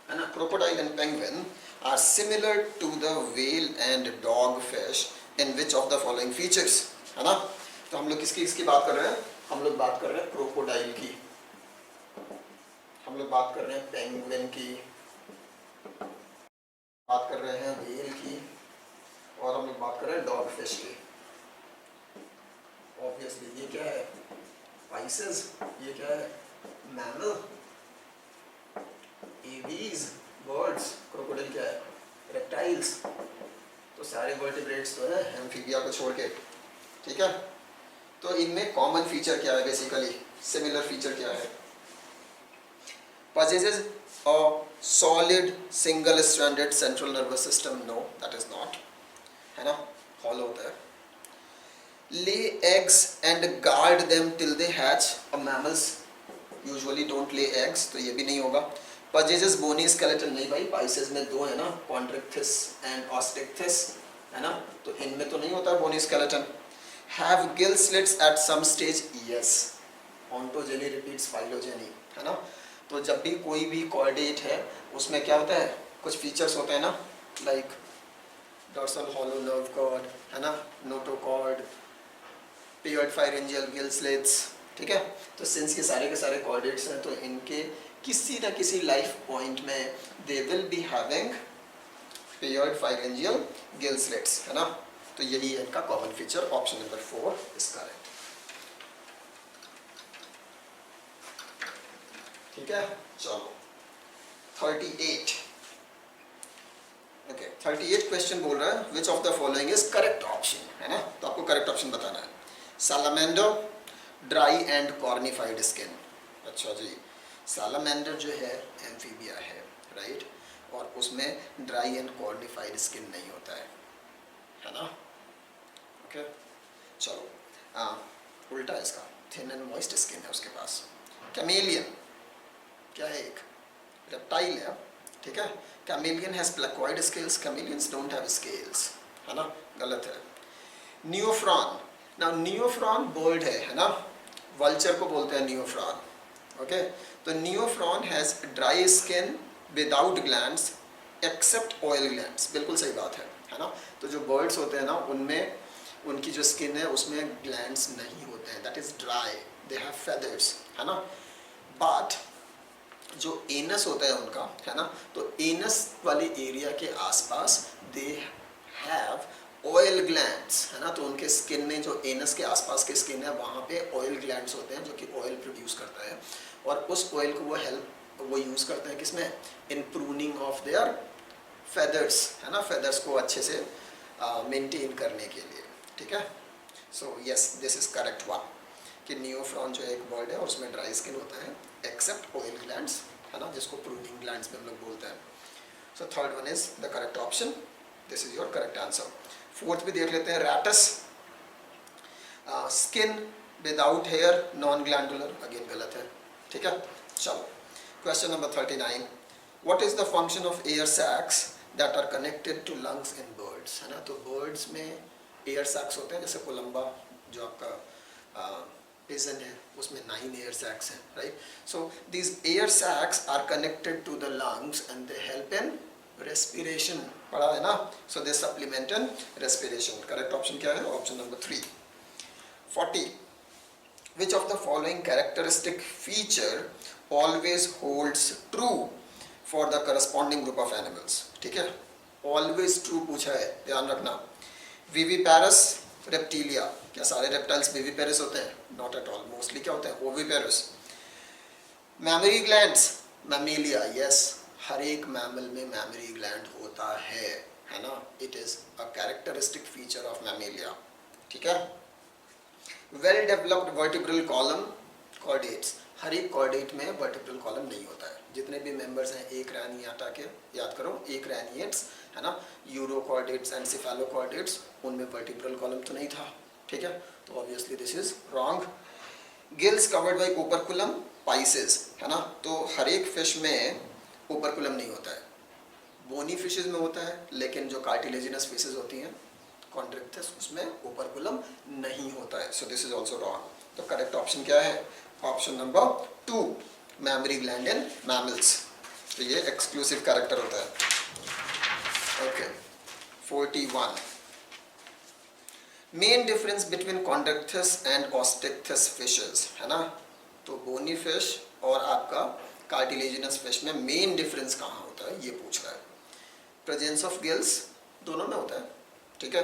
है ना, crocodile and penguin are similar to the whale and dogfish in which of the following features, है ना। तो हम लोग किसकी बात कर रहे हैं, हम लोग बात कर रहे हैं क्रोकोडाइल की, हम लोग बात कर रहे हैं पेंगुइन की, बात कर रहे हैं व्हेल की, और हम लोग बात कर रहे हैं डॉग फिश की। ऑब्वियसली ये क्या है, पाइसेस, ये क्या है, मैमल, एवीज, बर्ड्स, क्रोकोडाइल क्या है, रेप्टाइल्स। तो सारे वर्टिब्रेट्स तो है एम्फीबिया को छोड़ के, ठीक है। तो इनमें कॉमन फीचर क्या है, बेसिकली सिमिलर फीचर क्या है, possesses a solid single stranded central nervous system, no that is not, है ना। हॉलो होता है। lay eggs and guard them till they hatch, और mammals usually don't lay eggs, तो ये भी नहीं होगा। possesses bony skeleton, नहीं भाई, पाइसेस में दो है ना, Chondrichthyes and Osteichthyes, है ना, तो इनमें तो नहीं होता bony skeleton। have gill slits at some stage, yes, ontogeny repeats phylogeny, है ना, तो जब भी कोई भी कॉर्डेट है उसमें क्या होता है, कुछ फीचर्स होते हैं ना, like dorsal hollow nerve cord, है ना, notochord, paired pharyngeal gill slits, ठीक है। तो सिंस ये सारे के सारे कॉर्डेट्स हैं, तो इनके किसी ना किसी लाइफ पॉइंट में they will be having paired pharyngeal gill slits, है ना, तो यही है इनका common feature. Option number 4 is correct. ठीक है, चलो 38। ओके, 38 क्वेश्चन बोल रहा है विच of the following is correct option, है ना, तो आपको करेक्ट ऑप्शन बताना है। सालामेंडर, ड्राई एंड कॉर्निफाइड स्किन। अच्छा जी, सालामेंडर जो है एम्फीबिया है, राइट, और उसमें ड्राई एंड कॉर्निफाइड स्किन नहीं होता है ना। ओके, चलो उल्टा इसका, थिन एंड मॉइस्ट स्किन है उसके पास। कैमेलियन क्या है, एक रेप्टाइल है, ठीक है। Chameleon has placoid scales, chameleons don't have scales, है ना, गलत है। नियोफ्रॉन, ना नियोफ्रॉन बर्ड है ना, वल्चर को बोलते हैं नियोफ्रॉन, ओके। तो Neophron has dry skin without glands except oil glands, बिल्कुल सही बात है ना। तो जो बर्ड्स होते हैं ना, उनमें उनकी जो स्किन है उसमें ग्लैंड्स नहीं होते हैं, that is dry, they have feathers, है ना। बट जो एनस होता है उनका, है ना, तो एनस वाले एरिया के आसपास दे हैव ऑयल ग्लैंड्स, है ना, तो उनके स्किन में जो एनस के आसपास के स्किन है वहाँ पे ऑयल ग्लैंड्स होते हैं जो कि ऑयल प्रोड्यूस करता है, और उस ऑयल को वो यूज़ करते हैं किसमें, इन प्रूनिंग ऑफ देयर फेदर्स, है ना, फेदर्स को अच्छे से मेंटेन करने के लिए, ठीक है। So yes, this is correct one, कि नियोफ्रॉन जो एक बर्ड है और उसमें ड्राई स्किन होता है एक्सेप्ट ऑयल ग्लैंड्स, है ना, जिसको प्रूनिंग ग्लैंड्स में हम लोग बोलते हैं। So third one is the correct option, this is your correct answer. Fourth भी देख लेते हैं, rattus, skin without hair, non glandular, again गलत है, ठीक है। चलो question number 39, what is the function of air sacs that are connected to lungs in birds, है ना, तो बर्ड्स में एयर सैक्स होते हैं, जैसे कोलंबा जो आपका पिजन है उसमें 9 एयर सैक्स हैं, right. So these air sacs are connected to the lungs and they help in respiration, पढ़ा है ना, so they supplement in respiration. Correct option क्या है, option number 3। 40, which of the following characteristic feature always holds true for the corresponding group of animals, ठीक है, always true पूछा है, ध्यान रखना। विविपेरस, रेप्टिलिया, क्या सारे रेप्टाइल्स विविपेरस होते हैं, नॉट एट ऑल, मोस्टली क्या होते हैं, oviparous. Mammary glands, mammalia, yes, हर एक मैमल में मैमरी ग्लैंड होता है ना, it is a characteristic feature of mammalia, ठीक है। Well developed vertebral column, chordates, हर एक कॉर्डेट में वर्टिब्रल कॉलम नहीं होता है, जितने भी मेंबर्स हैं एक रैनियाटा के, याद करो, एक रैनिएट्स, है ना, यूरोकॉर्डेट्स एंड सिफेलोकॉर्डेट्स, उनमें वर्टिब्रल कॉलम तो नहीं था, ठीक है, तो obviously this is wrong. Gills covered by operculum, Pisces, है ना, तो हर एक फिश में ओपर्कुलम नहीं होता है, बोनी फिशेज में होता है, लेकिन जो कार्टिलेजिनस फिशेज होती हैं कॉन्ट्रिक्टस, उसमें ओपर्कुलम नहीं होता है, so this is also wrong. तो करेक्ट ऑप्शन क्या है, option number 2, mammary gland in mammals, तो ये एक्सक्लूसिव कैरेक्टर होता है। Okay, 41, main difference between chondrichthyes and osteichthyes fishes, है ना, तो बोनी फिश और आपका कार्टिलेजिनस फिश में मेन डिफरेंस कहाँ होता है, ये पूछ रहा है। प्रेजेंस ऑफ गिल्स, दोनों में होता है, ठीक है।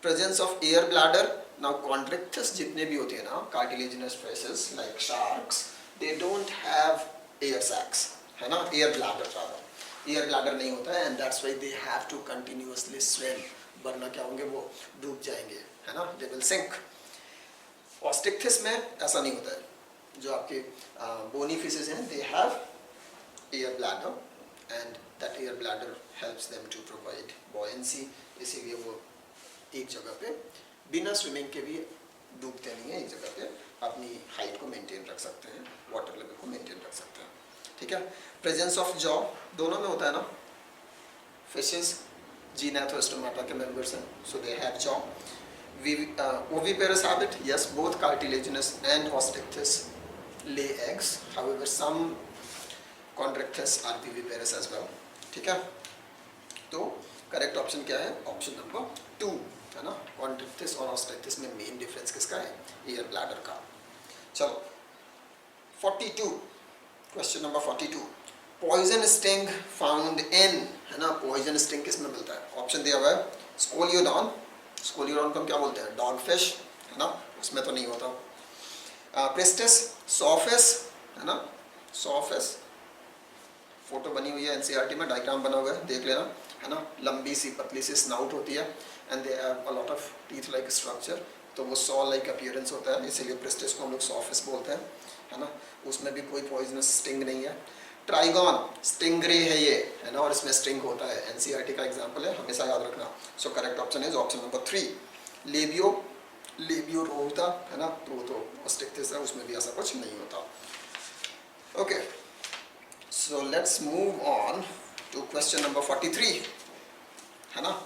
Presence of air bladder, now chondrichthyes जितने भी होते हैं ना cartilaginous fishes like sharks, they don't have air sacs, है ना, air bladder rather, air bladder नहीं होता है, and that's why they have to continuously swim, वरना क्या होंगे, वो डूब जाएंगे, है ना, दे विल सिंक। ऑस्टिक्टिस में ऐसा नहीं होता है, जो आपके बोनी फिशेस हैं, they have air bladder and that air bladder helps them to provide buoyancy, इसीलिए वो एक जगह पे बिना स्विमिंग के भी डूबते नहीं है, एक जगह पे अपनी हाइट को मेंटेन रख सकते हैं, वाटर लेवल को मेंटेन रख सकते हैं, ठीक है। प्रेजेंस ऑफ जॉ दोनों में होता है ना, फिशेस जीनैथोस्टोमाटा के मेंबर्स हैं, so they have jaw. Oviparous habit, yes, both cartilaginous and osteichthyes lay eggs, however some chondrichthyes are viviparous as well, ठीक है। तो करेक्ट ऑप्शन क्या है, ऑप्शन नंबर 2 है ना। chondrichthyes और osteichthyes में मेन डिफरेंस किसका है, एयर ब्लैडर का। चलो 42, question number 42, poison sting found in, है ना, पॉइजन स्टिंग किस में मिलता है, ऑप्शन दिया हुआ है स्कोलियोडॉन, स्कोलियोडॉन को हम क्या बोलते हैं, डॉग फिश, है ना, उसमें तो नहीं होता। प्रिस्टिस, सॉफिस, है ना, सॉफिस, फोटो बनी हुई है एनसीईआरटी में, डायग्राम बना हुआ है, देख लेना, है ना, लंबी सी पतली सी स्नाउट होती है and they have a lot of teeth like structure, तो वो सॉ लाइक अपीयरेंस होता है, इसीलिए प्रिस्टिस को हम लोग सॉफिस बोलते हैं, है ना। उसमें भी कोई पॉइजनस स्टिंग नहीं है। ट्राइगॉन स्टिंगरे है ये, है ना, और इसमें स्टिंग होता है, एनसीईआरटी का एग्जांपल है, हमेशा याद रखना। So correct option is option number 3। Labeo, Labeo rohita, है ना, तो ऑस्टिक्टिस है, उसमें भी ऐसा कुछ नहीं होता। Okay, so let's move on to question number 43, है ना।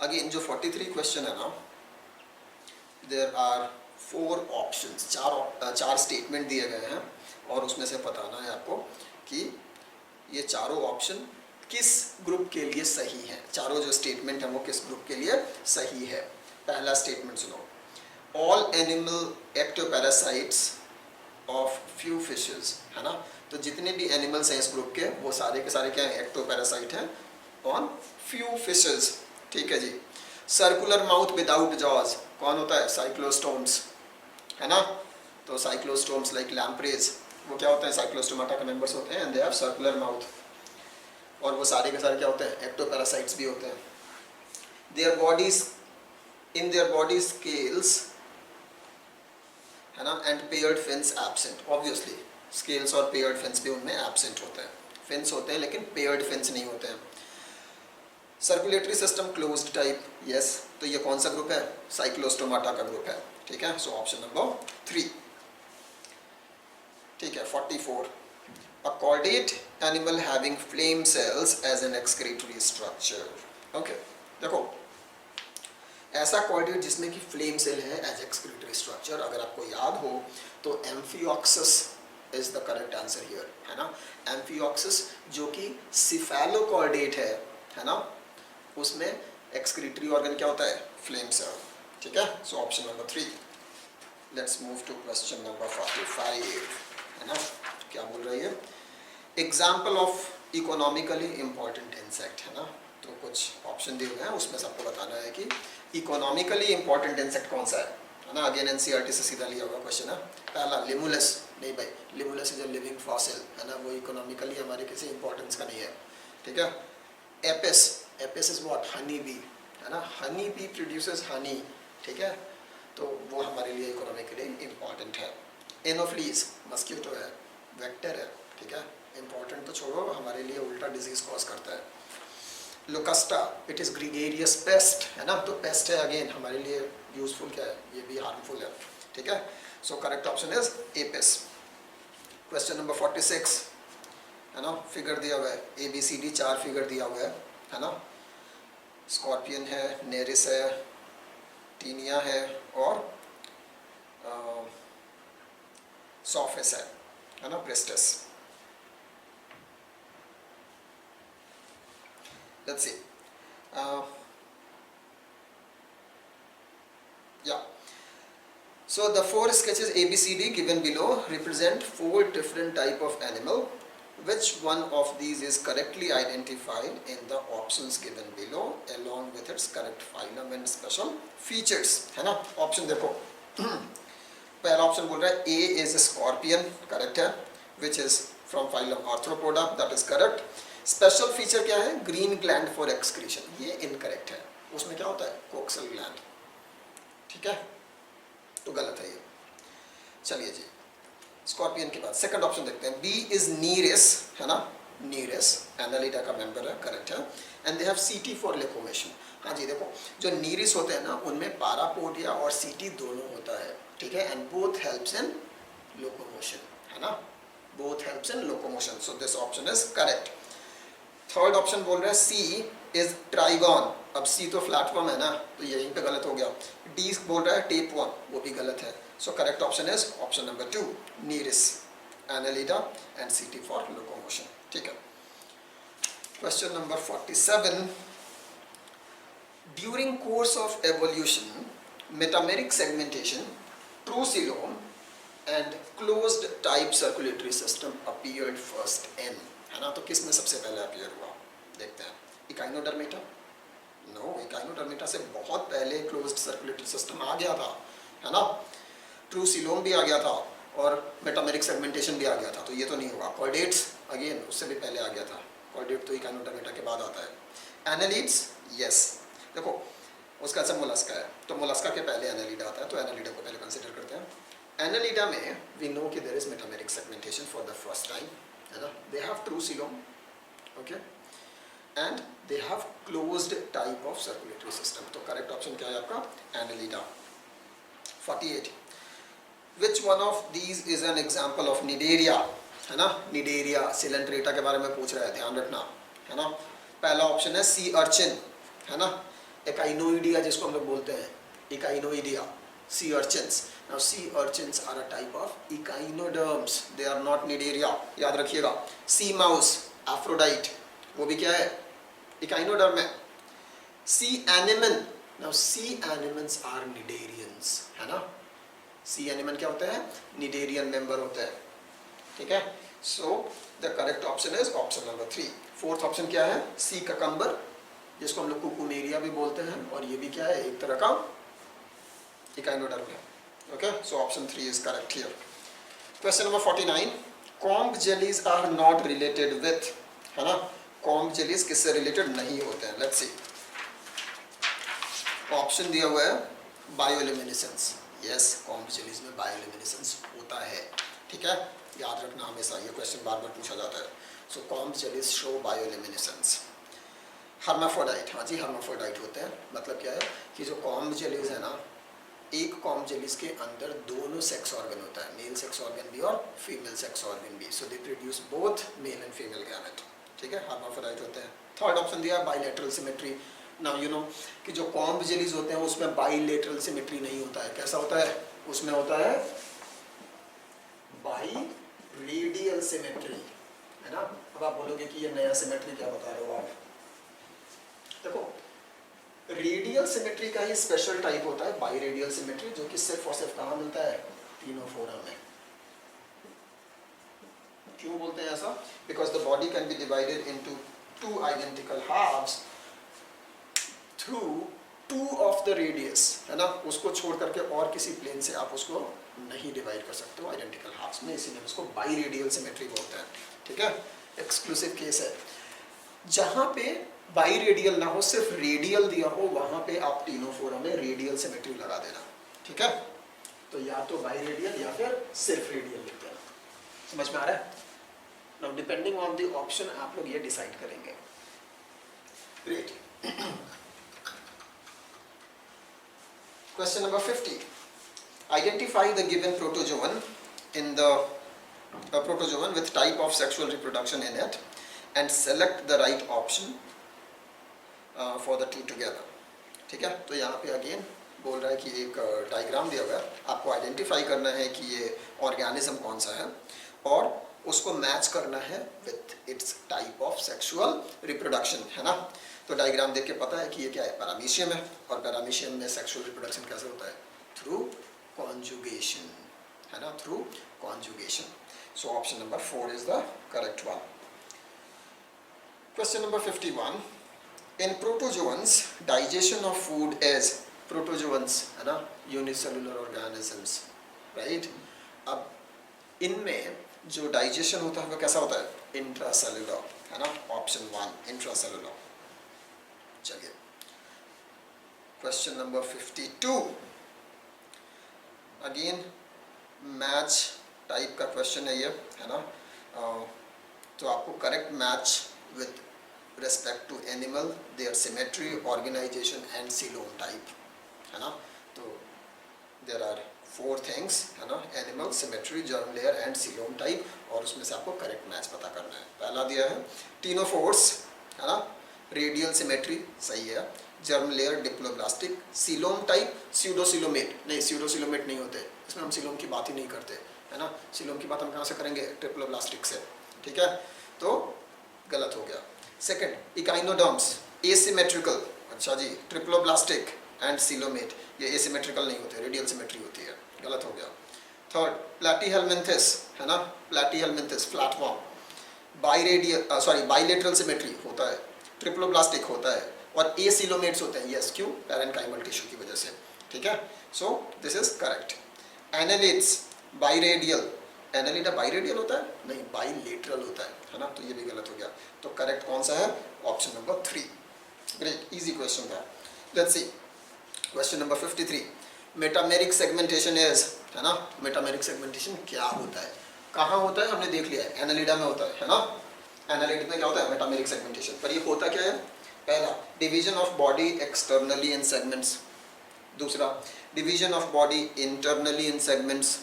अगेन जो 43 क्वेश्चन है ना, देयर आर 4 ऑप्शंस, चार स्टेटमेंट दिए गए हैं और उसमें से बताना है आपको कि ये चारों ऑप्शन किस ग्रुप के लिए सही है, चारों जो स्टेटमेंट है वो किस ग्रुप के लिए सही है। पहला स्टेटमेंट सुनो, all animal ectoparasites of few fishes, है ना, तो जितने भी एनिमल्स हैं इस ग्रुप के वो सारे के सारे क्या हैं, एक्टोपैरासाइट हैं ऑन फ्यू फिशेस, ठीक है जी। सर्कुलर माउथ विदाउट जॉज कौन होता है, साइक्लोस्टोम्स, है ना, तो साइक्लोस्टोम्स लाइक लैम्प्रेज वो क्या होते हैं, साइक्लोस्टोमाटा के मेंबर्स होते हैं and they have circular mouth, और वो सारे के सारे क्या होते हैं, एक्टोपैरासाइट्स भी होते हैं। Their bodies, in their body scales, है ना, and paired fins absent, obviously scales और पेयर्ड फिन्स भी उनमें एब्सेंट होते हैं, फिन्स होते हैं लेकिन पेयर्ड फिन्स नहीं होते हैं। Circulatory system closed type, yes, तो ये कौन सा ग्रुप है, साइक्लोस्टोमाटा का ग्रुप है, ठीक है। सो ऑप्शन नंबर 3, ठीक है। 44, a chordate animal having flame cells as an excretory structure, okay, देखो ऐसा कॉर्डेट जिसमें कि फ्लेम सेल है एज एक्सक्रीटरी स्ट्रक्चर, अगर आपको याद हो तो amphioxus is the correct answer here, है ना। एम्फियोक्सिस जो कि सिफेलोकॉर्डेट है ना, उसमें एक्सक्रीटरी ऑर्गन क्या होता है, फ्लेम सेल, ठीक है। So option number 3। Let's move to question number 45, है ना, क्या बोल रही है, example of economically important insect, है ना, तो कुछ ऑप्शन दिए हुए हैं, उसमें सबको बताना है कि इकोनॉमिकली इम्पॉर्टेंट इंसेक्ट कौन सा है ना। अगेन एनसीईआरटी से सीधा लिया हुआ क्वेश्चन है। पहला लिमुलस, नहीं भाई, Limulus is a living fossil, है ना, वो इकोनॉमिकली हमारे किसी इंपॉर्टेंस का नहीं है, ठीक है। Apis, Apis is what, honey bee, है ना, हनी बी प्रोड्यूसेस हनी, ठीक है, तो वो हमारे लिए इकोनॉमिकली इम्पॉर्टेंट है। एनोफ्लीज मस्क्यूटो है, वेक्टर है, ठीक है, इम्पॉर्टेंट तो छोड़ो, हमारे लिए उल्टा डिजीज कॉज करता है। लोकस्टा, इट इज ग्रीगेरियस पेस्ट, है ना, तो पेस्ट है, अगेन हमारे लिए यूजफुल क्या है, ये भी हार्मफुल है, ठीक है। So correct option is Apis. Question number 46, है ना, फिगर दिया हुआ है, ABCD 4 फिगर दिया हुआ है ना, स्कॉर्पियन है, नेरिस है, टीनिया है और सॉफिस है ना, priestess. Let's see. Yeah. So the 4 sketches ABCD given below represent 4 different type of animal. Which one of these is correctly identified in the options given below along with its correct phylum and special features? है ना, option देखो। पहला option बोल रहा है A is a scorpion, correct है, which is from phylum Arthropoda, that is correct. Special feature क्या है, ग्रीन ग्लैंड फॉर एक्सक्रीशन, ये इनकरेक्ट है, उसमें क्या होता है, कोक्सल ग्लैंड, ठीक है, तो गलत है ये। चलिए जी, स्कॉर्पियन के बाद सेकंड ऑप्शन देखते हैं, बी इज नीरेस, है ना, नीरिस, एनालिडा का मेंबर है, करेक्ट है। एंड दे हैव सीटी फॉर लोकोमोशन। हाँ जी, देखो जो नीरिस होते हैं ना उनमें पारापोडिया और सीटी दोनों होता है, ठीक है। And both helps in locomotion, है ना, both helps in locomotion, so this option is correct. Third option बोल रहे हैं सी इज ट्राइगॉन। अब सी तो फ्लैट फॉर्म है ना, तो यहीं पे गलत हो गया। डी बोल रहा है टेप वन, वो भी गलत है। So correct option is option number 2, Nereis, annelida and setae for locomotion, ठीक है। Question number 47, during course of evolution metameric segmentation, true coelom and closed type circulatory system appeared first in, है ना। तो किस में सबसे पहले अपीयर हुआ, देखते हैं। इकाइनोडर्मेटा? नो, इकाइनोडर्मेटा से बहुत पहले क्लोज्ड सर्कुलेटरी सिस्टम आ गया था, है ना। ट्रूसिलोम भी आ गया था और मेटामेरिक सेगमेंटेशन भी आ गया था, तो ये तो नहीं होगा। कॉर्डेट्स अगेन उससे भी पहले आ गया था, कॉर्डेट तो इकाइनोडर्मेटा के बाद आता है। एनालिड्स, यस, देखो उसका सब मोलस्का है, तो मोलस्का के पहले एनालिडा आता है, तो एनालिडा को पहले कंसिडर करते हैं। एनालिडा में वी नो कि there is metameric segmentation for the first time, है ना। They have true coelom, okay, and they have closed type of circulatory system, तो करेक्ट ऑप्शन क्या है आपका, Annelida. 48, which one of these is an example of Cnidaria, है ना। Cnidaria Coelenterata के बारे में पूछ रहा है, ध्यान रखना, है ना। पहला ऑप्शन है सी अर्चिन, है ना, इकाइनोइडिया जिसको हम लोग बोलते हैं, echinoidea, sea urchins. Now sea urchins are a type of echinoderms, they are not cnidaria, याद रखिएगा। सी माउस, एफ्रोडाइट, वो भी क्या है, इकाइनोडर्म है। Sea anemone, now sea anemones are cnidarians, है ना। सी एनिमन क्या होते हैं, निडेरियन मेंबर होते हैं, ठीक है। So the correct option is option number 3। Fourth option क्या है, सी ककम्बर, जिसको हम लोग कुकुमेरिया भी बोलते हैं, और ये भी क्या है, एक तरह का इकाइनोडर्म है, okay. So option 3 is correct here. Question number 49, comb jellies are not related with, है ना। कॉम्ब जेलीज किससे रिलेटेड नहीं होते हैं, लेट्स सी। ऑप्शन दिया हुआ है बायोल्यूमिनेसेंस, यस, कॉम्ब जेलीज में बायोल्यूमिनेसेंस होता है, ठीक है, याद रखना हमेशा, ये क्वेश्चन बार बार पूछा जाता है। So comb jellies show bioluminescence. Hermaphrodite, हाँ जी, हर्माफ्रोडाइट होते हैं, मतलब क्या है कि जो कॉम्ब जेलीज है ना, एक कॉम्ब जेलीज के अंदर दोनों सेक्स ऑर्गन होता है, मेल सेक्स ऑर्गन भी और फीमेल सेक्स ऑर्गन भी, so they produce both male and female gamete, ठीक है, हर्माफ्रोडाइट होते हैं। थर्ड ऑप्शन दिया bilateral symmetry. Now you know कि जो कॉम्ब जेलीज होते हैं उसमें बाइलेटरल सिमेट्री नहीं होता है, कैसा होता है, उसमें होता है बाई रेडियल सिमेट्री, है ना। अब आप बोलोगे कि ये नया सिमेट्री क्या बता रहे हो आप, देखो रेडियल सिमेट्री का ही स्पेशल टाइप होता है बाई रेडियल सिमेट्री, जो कि सिर्फ और सिर्फ कहाँ मिलता है, तीनों फोरम में। क्यों बोलते हैं ऐसा, because the body can be divided into 2 identical halves through 2 of the radius, है ना। उसको छोड़ करके और किसी प्लेन से आप उसको नहीं डिवाइड कर सकते हो आइडेंटिकल हाफ्स में, इसीलिए उसको बाई रेडियल सिमेट्री बोलते हैं, ठीक है। एक्सक्लूसिव केस है, जहाँ पे बाई रेडियल ना हो, सिर्फ रेडियल दिया हो, वहाँ पे आप तीनों फोरम में रेडियल सिमेट्री लगा देना, ठीक है। तो या तो बाई रेडियल या फिर सिर्फ रेडियल लिख देना, समझ में आ रहा है। Now depending on the option आप लोग ये डिसाइड करेंगे। Great. Question number 50, identify the given protozoan in the protozoan with type of sexual reproduction in it and select the right option for the two together, ठीक है। तो यहाँ पे again बोल रहा है कि एक डायग्राम दिया हुआ है, आपको आइडेंटिफाई करना है कि ये ऑर्गेनिज्म कौन सा है और उसको मैच करना है with its type of sexual reproduction, है ना। तो डायग्राम देख के पता है कि ये क्या है, पैरामीशियम है, और पैरामीशियम में सेक्सुअल रिप्रोडक्शन कैसे होता है, थ्रू कॉन्जुगेशन, है ना, through conjugation. So option number 4 is the correct one. Question number 51. In protozoans, digestion of food is, protozoans है ना, unicellular organisms, right? अब इनमें जो डाइजेशन होता है वो कैसा होता है, इंट्रासेलुलर, है ना, ऑप्शन 1 इंट्रासेलुलर। चलिए question number 52, again match type का क्वेश्चन है ये, है ना। तो आपको correct match with respect to animal, their symmetry, organization and coelom type, है ना. तो there are 4 things, है ना, animal, symmetry, germ layer and coelom type, और उसमें से आपको करेक्ट मैच पता करना है. पहला दिया है टीनोफोर्स, है ना, रेडियल सिमेट्री सही है, germ layer diploblastic, coelom type pseudocoelomate, नहीं स्यूडोसिलोमेट नहीं होते इसमें, हम सीलोम की बात ही नहीं करते, है ना. सीलोम की बात हम कहाँ से करेंगे, ट्रिप्लोब्लास्टिक से, ठीक है. तो गलत हो गया. सेकंड इकाइनोडर्म्स एसिमेट्रिकल, अच्छा जी, ट्रिप्लोब्लास्टिक एंड सीलोमेट, ये एसिमेट्रिकल नहीं होते, रेडियल सिमेट्री होती है, गलत हो गया. थर्ड प्लैटीहेलमिंथस, है ना, प्लैटीहेलमिंथस फ्लैटवर्म, बाइरेडियल सॉरी बाइलेटरल सिमेट्री होता है, ट्रिप्लोब्लास्टिक होता है, और एसिलोमेट्स होते हैं. यस, क्यों, पैरेन्काइमल टिश्यू की वजह से, ठीक है. So this is correct. Annelids biradial, annelida biradial होता है, नहीं बाइलेटरल होता है ना, तो ये भी गलत हो गया. तो करेक्ट कौन सा है, option number 3. Great, easy question था. Let's see question number 53. Metameric segmentation is, है ना, मेटामेरिक सेगमेंटेशन क्या होता है, कहाँ होता है, हमने देख लिया है, एनालिडा में होता है ना. एनालिड में क्या होता है, मेटामेरिक सेगमेंटेशन. पर ये होता क्या है, पहला division of body externally in segments, दूसरा division of body internally in segments,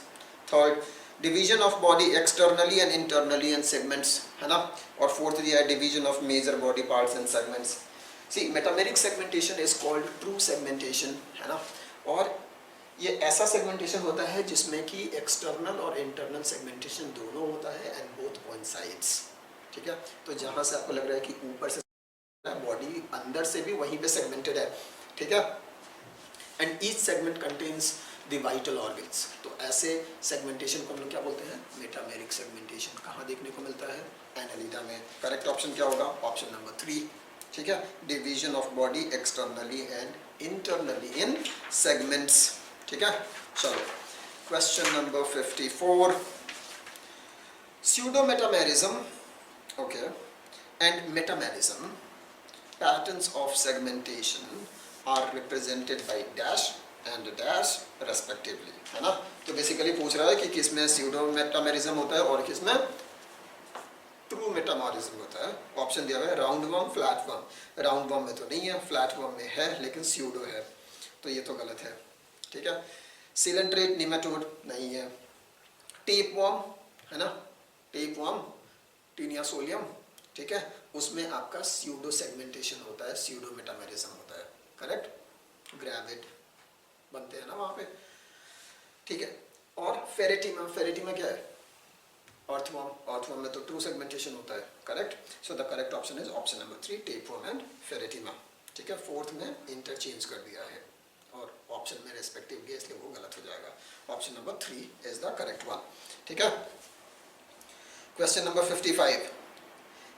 third division of body externally and internally in segments, है ना, और फोर्थ दिया है division of major body parts in segments. See metameric segmentation is called true segmentation, है ना, और ये ऐसा सेगमेंटेशन होता है जिसमें कि एक्सटर्नल और इंटरनल सेगमेंटेशन दोनों होता है एंड बोथ कोइंसाइड्स, ठीक है. तो जहाँ से आपको लग रहा है कि ऊपर से बॉडी अंदर से भी वहीं पे सेगमेंटेड है, ठीक है. And each segment contains the vital organs. तो ऐसे सेगमेंटेशन को हम लोग क्या बोलते हैं, मेटामेरिक सेगमेंटेशन. कहाँ देखने को मिलता है, एनालिडा में. करेक्ट ऑप्शन क्या होगा, ऑप्शन नंबर 3, ठीक है. Division of body externally and internally in segments, ठीक है. चलो question number 54. Pseudometameriism, okay, and metamerism, patterns of segmentation are represented by dash and dash respectively, है ना. तो बेसिकली पूछ रहा है कि किसमें pseudometameriism होता है और किसमें ट्रू मेटामॉरिज्म होता है. ऑप्शन दिया हुआ है round worm, flat worm. Round worm में तो नहीं है, फ्लैट वर्म में है, लेकिन स्यूडो है, तो ये तो गलत है, ठीक है. सिलेंट्रेट निमेटोड नहीं है. टेप वर्म, है ना, टेप वर्म, टीनिया सोलियम, ठीक है, उसमें आपका स्यूडो सेगमेंटेशन होता है, स्यूडो मेटामेरिज्म होता है. करेक्ट, ग्रेविड बनते हैं ना वहाँ पे, ठीक है. और फेरेटिमा, फेरेटिमा क्या है, अर्थवर्म, अर्थवर्म में तो ट्रू सेगमेंटेशन होता है. Correct. So the correct option is option number 3, tapeworm and Pheretima, ठीक है. फोर्थ में इंटरचेंज कर दिया है और ऑप्शन में रेस्पेक्टिवली, इसलिए वो गलत हो जाएगा. Option number 3 is the correct one, ठीक है. Question number 55.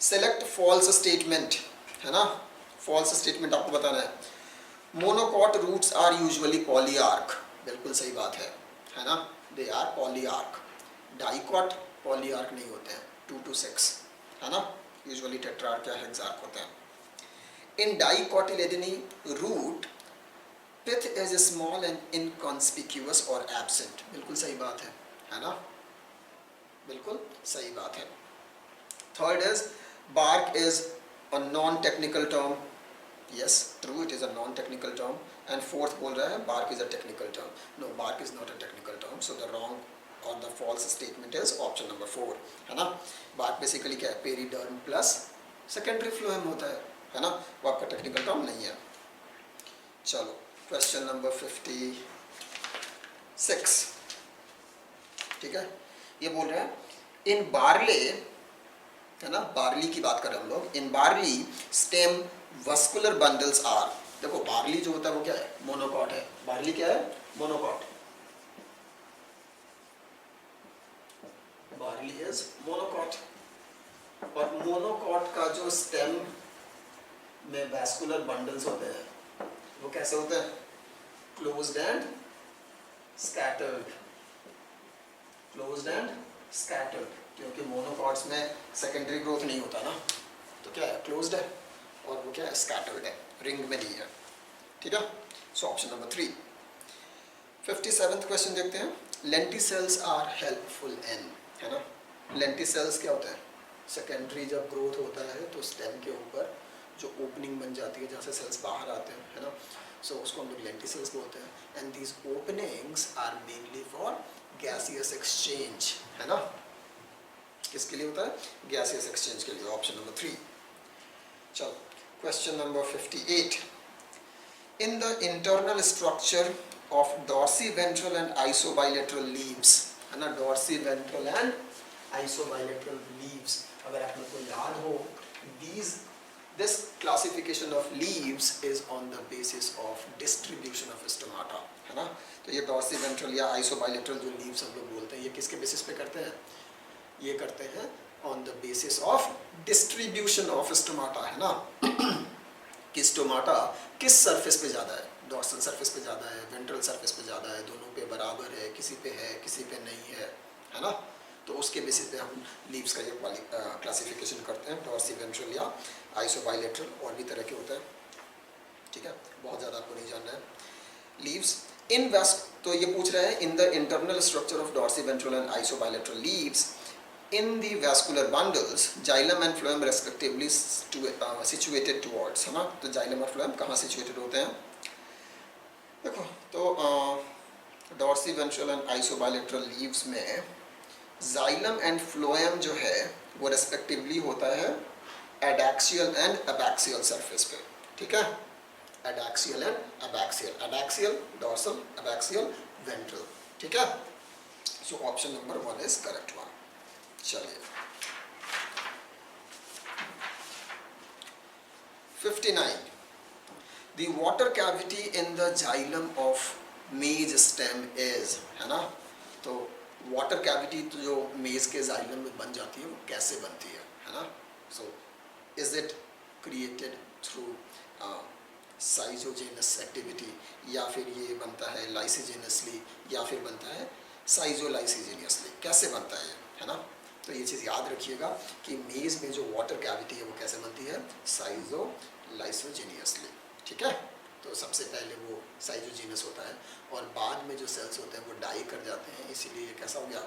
Select false statement, है ना. फॉल्स स्टेटमेंट आपको बताना है. Monocot roots are usually polyarch, बिल्कुल सही बात है ना, they are polyarch. Dicot polyarch नहीं होते हैं, 2 to 6, है ना, यूजुअली टेट्रार्क या हेक्सार्क होते हैं. In dicotyledonae root pith is small and inconspicuous और एब्सेंट, बिल्कुल सही बात है ना, बिल्कुल सही बात है. Third is bark is a non technical term, yes true, it is a non technical term. And fourth बोल रहा है bark is a technical term. No, bark is not a technical term. So the wrong और the false statement is option number 4, है ना. Bark basically क्या है, periderm plus secondary phloem होता है ना, वो आपका टेक्निकल टर्म नहीं है. चलो क्वेश्चन नंबर 56, ठीक है. ये बोल रहे हैं इन बार्ले, है ना, बार्ली की बात कर रहे हैं हम लोग. In barley stem vascular bundles are. देखो बार्ली जो होता है वो क्या है, मोनोकॉट है. बार्ली क्या है, मोनोकॉट. Barley is monocot. और मोनोकॉट का जो स्टेम में वैस्कुलर बंडल्स होते हैं वो कैसे होते हैं, closed end scattered. Closed end scattered, क्योंकि मोनोकॉट्स में सेकेंडरी ग्रोथ नहीं होता ना, तो क्या है, क्लोज्ड है, और वो क्या है, स्कैटर्ड है, रिंग में नहीं है, ठीक है. So option number 3. 57th question देखते हैं. लेंटिसेल्स आर हेल्पफुल इन, है ना. लेंटिसेल्स क्या होता है, सेकेंडरी जब ग्रोथ होता है तो स्टेम के ऊपर जो ओपनिंग बन जाती है जहाँ से सेल्स बाहर आते हैं, है ना, सो उसको हम लोग लेंटिसेल्स बोलते हैं. And these openings are mainly for gaseous exchange, है ना. किसके लिए होता है? गैसियस एक्सचेंज के लिए. Option number 3. चलो, question number 58. In the internal structure of dorsiventral and isobilateral leaves, है ना, डॉर्सीवेंट्रल एंड आइसोबाइलेटरल लीव्स, अगर आप लोग को याद हो, this classification of leaves is on the basis of distribution of stomata, है ना. तो ये डॉर्सीवेंट्रल या आइसोबाइलेटरल जो लीव्स हम लोग बोलते हैं, ये किसके बेसिस पे करते हैं? ये करते हैं on the basis of distribution of stomata, है ना. कि स्टोमाटा किस सरफेस पे ज़्यादा है? डॉर्सल सरफेस पे ज़्यादा है, वेंट्रल सरफेस पे ज़्यादा है, दोनों पे बराबर है, किसी पे नहीं है ना. तो उसके बेसिस पे हम लीव्स का ये क्लासिफिकेशन करते हैं, डॉर्सीवेंट्रल या आइसोबाइलेटरल. और भी तरह के होते हैं, ठीक है, बहुत ज़्यादा आपको नहीं जानना है. लीव्स इन तो ये पूछ रहे हैं in the internal structure of dorsiventral and isobilateral leaves in the vascular bundles xylem and phloem respectively situated towards, है ना. तो जाइलम और फ्लोएम कहाँ सिचुएटेड होते हैं? देखो, तो डॉर्सीवेंट्रल एंड आइसोबाइलेटरल लीव्स में जाइलम एंड फ्लोएम जो है वो रेस्पेक्टिवली होता है एडैक्सियल एंड अबैक्सियल सरफेस पे, ठीक है. Adaxial and abaxial, adaxial dorsal, abaxial ventral, ठीक है. So option number 1 is correct one. चलिए, 59. The water cavity in the xylem of maize stem is, है ना. तो वाटर कैविटी तो जो मेज के जाइलम में बन जाती है वो कैसे बनती है ना. So is it created through schizogenous activity, या फिर ये बनता है लाइसिजेनसली, या फिर बनता है साइजोलाइसिजेनियसली? कैसे बनता है ना. तो ये चीज़ याद रखिएगा कि मेज में जो वाटर कैविटी है वो कैसे बनती है? साइजोलाइसोजेनियसली, ठीक है. तो सबसे पहले वो साइजोजीनस होता है और बाद में जो सेल्स होते हैं वो डाई कर जाते हैं, इसीलिए ये कैसा हो गया?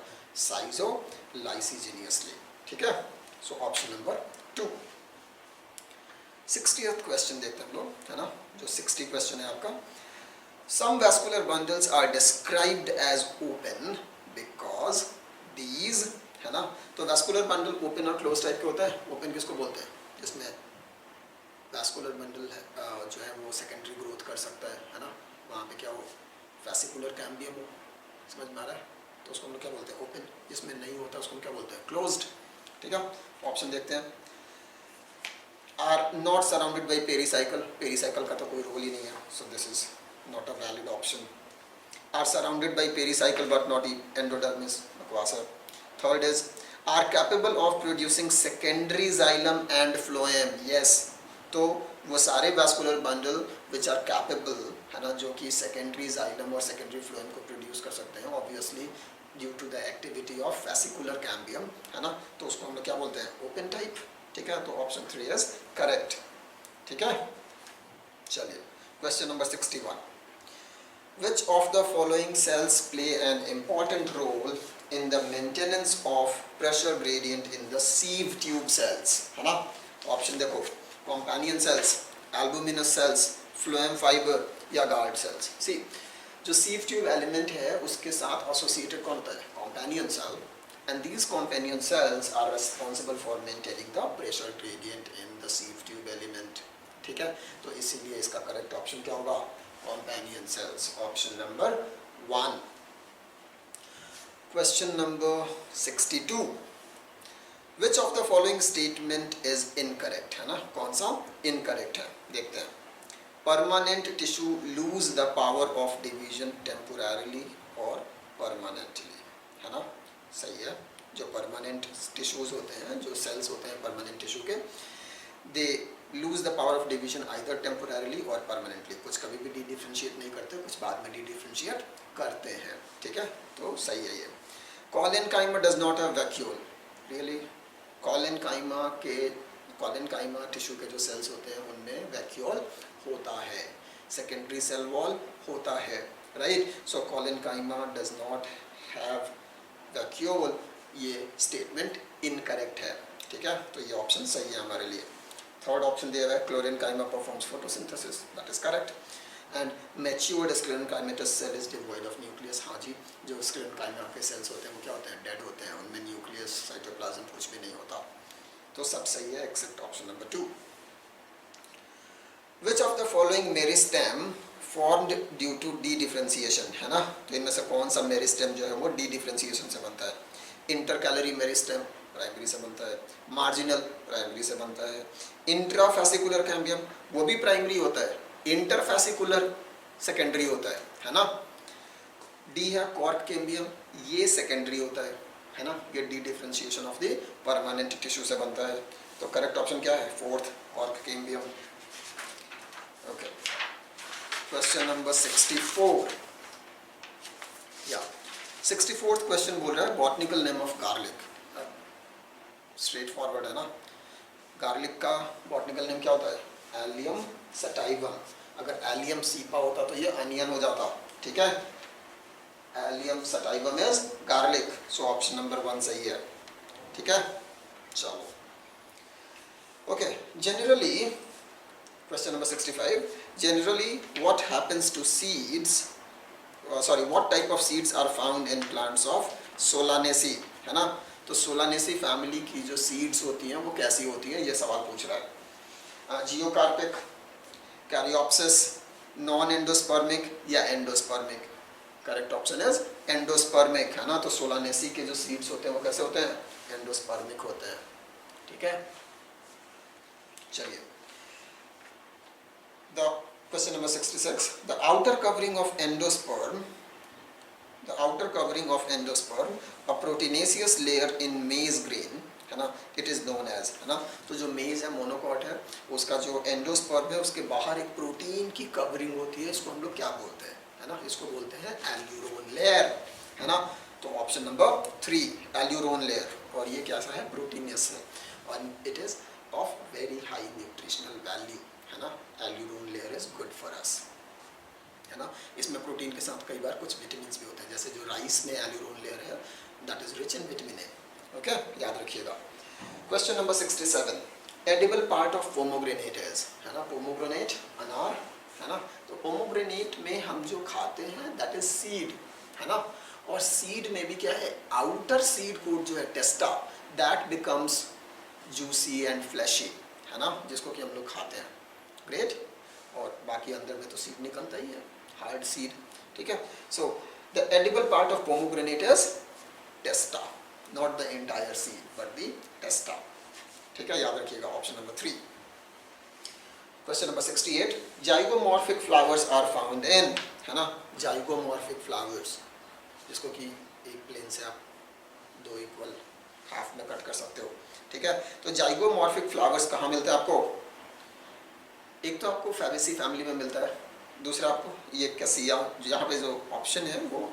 साइजोलाइसिजेनियसली, ठीक है. So option number 2. 60th question देखते हैं हम लोग, है ना. जो 60 क्वेश्चन है आपका. Some vascular bundles are described as open because these, है ना. तो वैस्कुलर बंडल ओपन और क्लोज टाइप के होता है. ओपन किसको बोलते हैं? जिसमें वैस्कुलर बंडल है जो है वो सेकेंडरी ग्रोथ कर सकता है ना. वहाँ पे क्या हो? वेसिकुलर कैम्बियम हो, समझ में आ रहा है. तो उसको हम लोग क्या बोलते हैं? ओपन. जिसमें नहीं होता उसको हम क्या बोलते हैं? क्लोज्ड, ठीक है. ऑप्शन देखते हैं. Are not surrounded by pericycle, pericycle का तो कोई रोल ही नहीं है, so this is not a valid option. Are surrounded by pericycle but not endodermis, बकवास है. Third is are capable of producing secondary xylem and phloem. Yes, तो वो सारे vascular bundle which are capable, है ना, जो कि सेकेंडरी जाइलम और सेकेंडरी फ्लोएम को प्रोड्यूस कर सकते हैं, obviously due to the activity of vesicular cambium, है ना. तो उसको हम लोग क्या बोलते हैं? ओपन टाइप, ठीक है. तो ऑप्शन 3 इज करेक्ट, ठीक है. चलिए, question number 61. Which of the following cells play an important role in the maintenance of pressure gradient in the sieve tube cells, है ना. ऑप्शन देखो, companion cells, albuminous cells, phloem fiber या guard cells. See, जो sieve tube element है उसके साथ associated कौन होता है? Companion cell. And these companion cells are responsible for maintaining the pressure gradient in the sieve tube element, ठीक है. तो इसीलिए इसका करेक्ट ऑप्शन क्या होगा? Companion cells, option number 1. Question number 62. Which of the following statement is incorrect, है ना. कौन सा incorrect है? देखते हैं. Permanent tissue lose the power of division temporarily or permanently, है ना. सही है. जो permanent tissues होते हैं, जो cells होते हैं permanent tissue के, they lose the power of division either temporarily or permanently. कुछ कभी भी डिफरेंशिएट नहीं करते, कुछ बाद में डिफरेंशिएट करते हैं, ठीक है. तो सही है ये. Collenchyma does not have vacuole. Really? Collenchyma tissue के जो सेल्स होते हैं उनमें वैक्यूल होता है, सेकेंडरी सेल वॉल होता है, right. So Collenchyma does not have vacuole. ये स्टेटमेंट इनकरेक्ट है. ठीक है, तो ये ऑप्शन सही है हमारे लिए। थर्ड ऑप्शन दिया हुआ है chlorenchyma performs photosynthesis, that is correct. And matured sclerenchymatous cell is devoid of nucleus. हाँ जी, जो स्क्लेरेनकाइमा के सेल्स होते हैं वो क्या होते हैं, डेड होते हैं, उनमें न्यूक्लियस साइटोप्लाज्म कुछ भी नहीं होता। तो सब सही है except option number 2। Which of the following meristem formed due to dedifferentiation, है ना, तो इनमें से कौन सा मेरिस्टेम जो है वो डी डिफ्रेंसिएशन से बनता है। इंटरकैलरी मेरिस्टेम प्राइमरी से बनता है, मार्जिनल प्राइमरी से बनता है, इंट्राफैसिकुलर कैम्बियम वो भी प्राइमरी होता है, इंटरफैसिकुलर सेकेंडरी होता है ना। डी है कॉर्क कैम्बियम, ये सेकेंडरी होता है ना, ये D differentiation of the permanent tissue से बनता है। तो करेक्ट ऑप्शन क्या है, fourth cork cambium. Okay, question number 64 या 64th क्वेश्चन बोल रहा है botanical name of garlic. Straight forward है ना, गार्लिक का बॉटनिकल नेम क्या होता है, एलियम सटाइवम। अगर एलियम सीपा होता तो ये अनियन हो जाता, ठीक है। Allium sativum is garlic, so option number 1 सही है, ठीक है। चलो okay, generally question number 65, generally what happens to seeds, what type of seeds are found in plants of Solanaceae, है ना। तो Solanaceae फैमिली की जो सीड्स होती हैं वो कैसी होती हैं, ये सवाल पूछ रहा है। जियोकार्पिक, कैरियोप्सिस, नॉन एंडोस्पर्मिक या endospermic. Correct option is endospermic, है ना। तो Solanaceae के जो सीड्स होते हैं वो कैसे होते हैं, एंडोस्पर्मिक होते हैं, ठीक है। चलिए, the question number 66, the outer covering of endosperm, a proteinaceous layer in maize grain, है ना, it is known as, है ना। तो जो मेज है, मोनोकॉट है, उसका जो एंडोस्पर्म है उसके बाहर एक प्रोटीन की कवरिंग होती है, इसको हम लोग क्या बोलते हैं, है ना, इसको बोलते हैं एल्यूरोन लेयर, है ना। तो ऑप्शन नंबर 3 एल्यूरोन लेयर, और ये कैसा है, प्रोटीनियस है, और it is of very high nutritional value, है ना। Aleurone layer is good for us, है ना। इसमें प्रोटीन के साथ कई बार कुछ विटामिन भी होते हैं, जैसे जो राइस में एल्यूरोन लेयर है that is rich in vitamin A. Okay, याद रखिएगा। Question number 67, edible part of pomegranate is, है ना, पोमोग्रेनेट अनार, है ना। तो पोमोग्रेनेट में हम जो खाते हैं दैट इज सीड, है ना, और सीड में भी क्या है, आउटर सीड कोट जो है testa, that becomes juicy and fleshy, है ना, जिसको कि हम लोग खाते हैं, ग्रेट। और बाकी अंदर में तो सीड निकलता ही है, हार्ड सीड, ठीक है। So the edible part of pomegranate is testa, not the entire seed but the testa, ठीक है, याद रखिएगा। Option number 3। Question number 68, zygomorphic flowers are found in, है ना, जाइगोमॉर्फिक फ्लावर्स, जिसको कि एक प्लेन से आप 2 इक्वल हाफ में कट कर सकते हो, ठीक है। तो जाइगोमॉर्फिक फ्लावर्स कहाँ मिलते हैं आपको, एक तो आपको फैबेसी फैमिली में मिलता है, दूसरा आपको ये कैसिया, यहाँ पे जो ऑप्शन है वो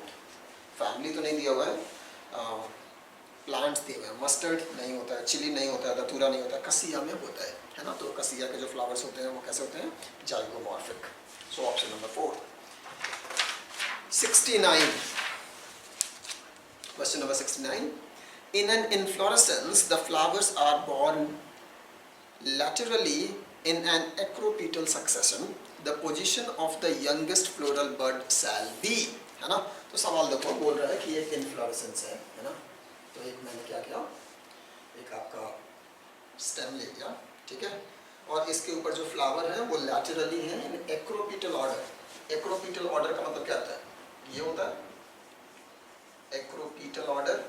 फैमिली तो नहीं दिया हुआ है, प्लांट्स दिए हुए हैं। मस्टर्ड नहीं होता है, चिली नहीं होता है, दतूरा नहीं होता है, कसिया में होता है ना। तो कसिया के जो फ्लावर्स होते हैं वो कैसे होते हैं, zygomorphic. So option number 4। 69, question number 69, in an inflorescence the flowers are born laterally in an acropetal succession, the position of the youngest floral bud shall be, है ना। तो सवाल देखो, बोल रहा है कि एक इन्फ्लोरेसेंस है ना। तो एक मैंने क्या किया, एक आपका स्टेम ले लिया, ठीक है, और इसके ऊपर जो फ्लावर है वो लैटरली है इन एक्रोपीटल ऑर्डर। एक्रोपीटल ऑर्डर का मतलब क्या होता है, ये होता है एक्रोपीटल ऑर्डर,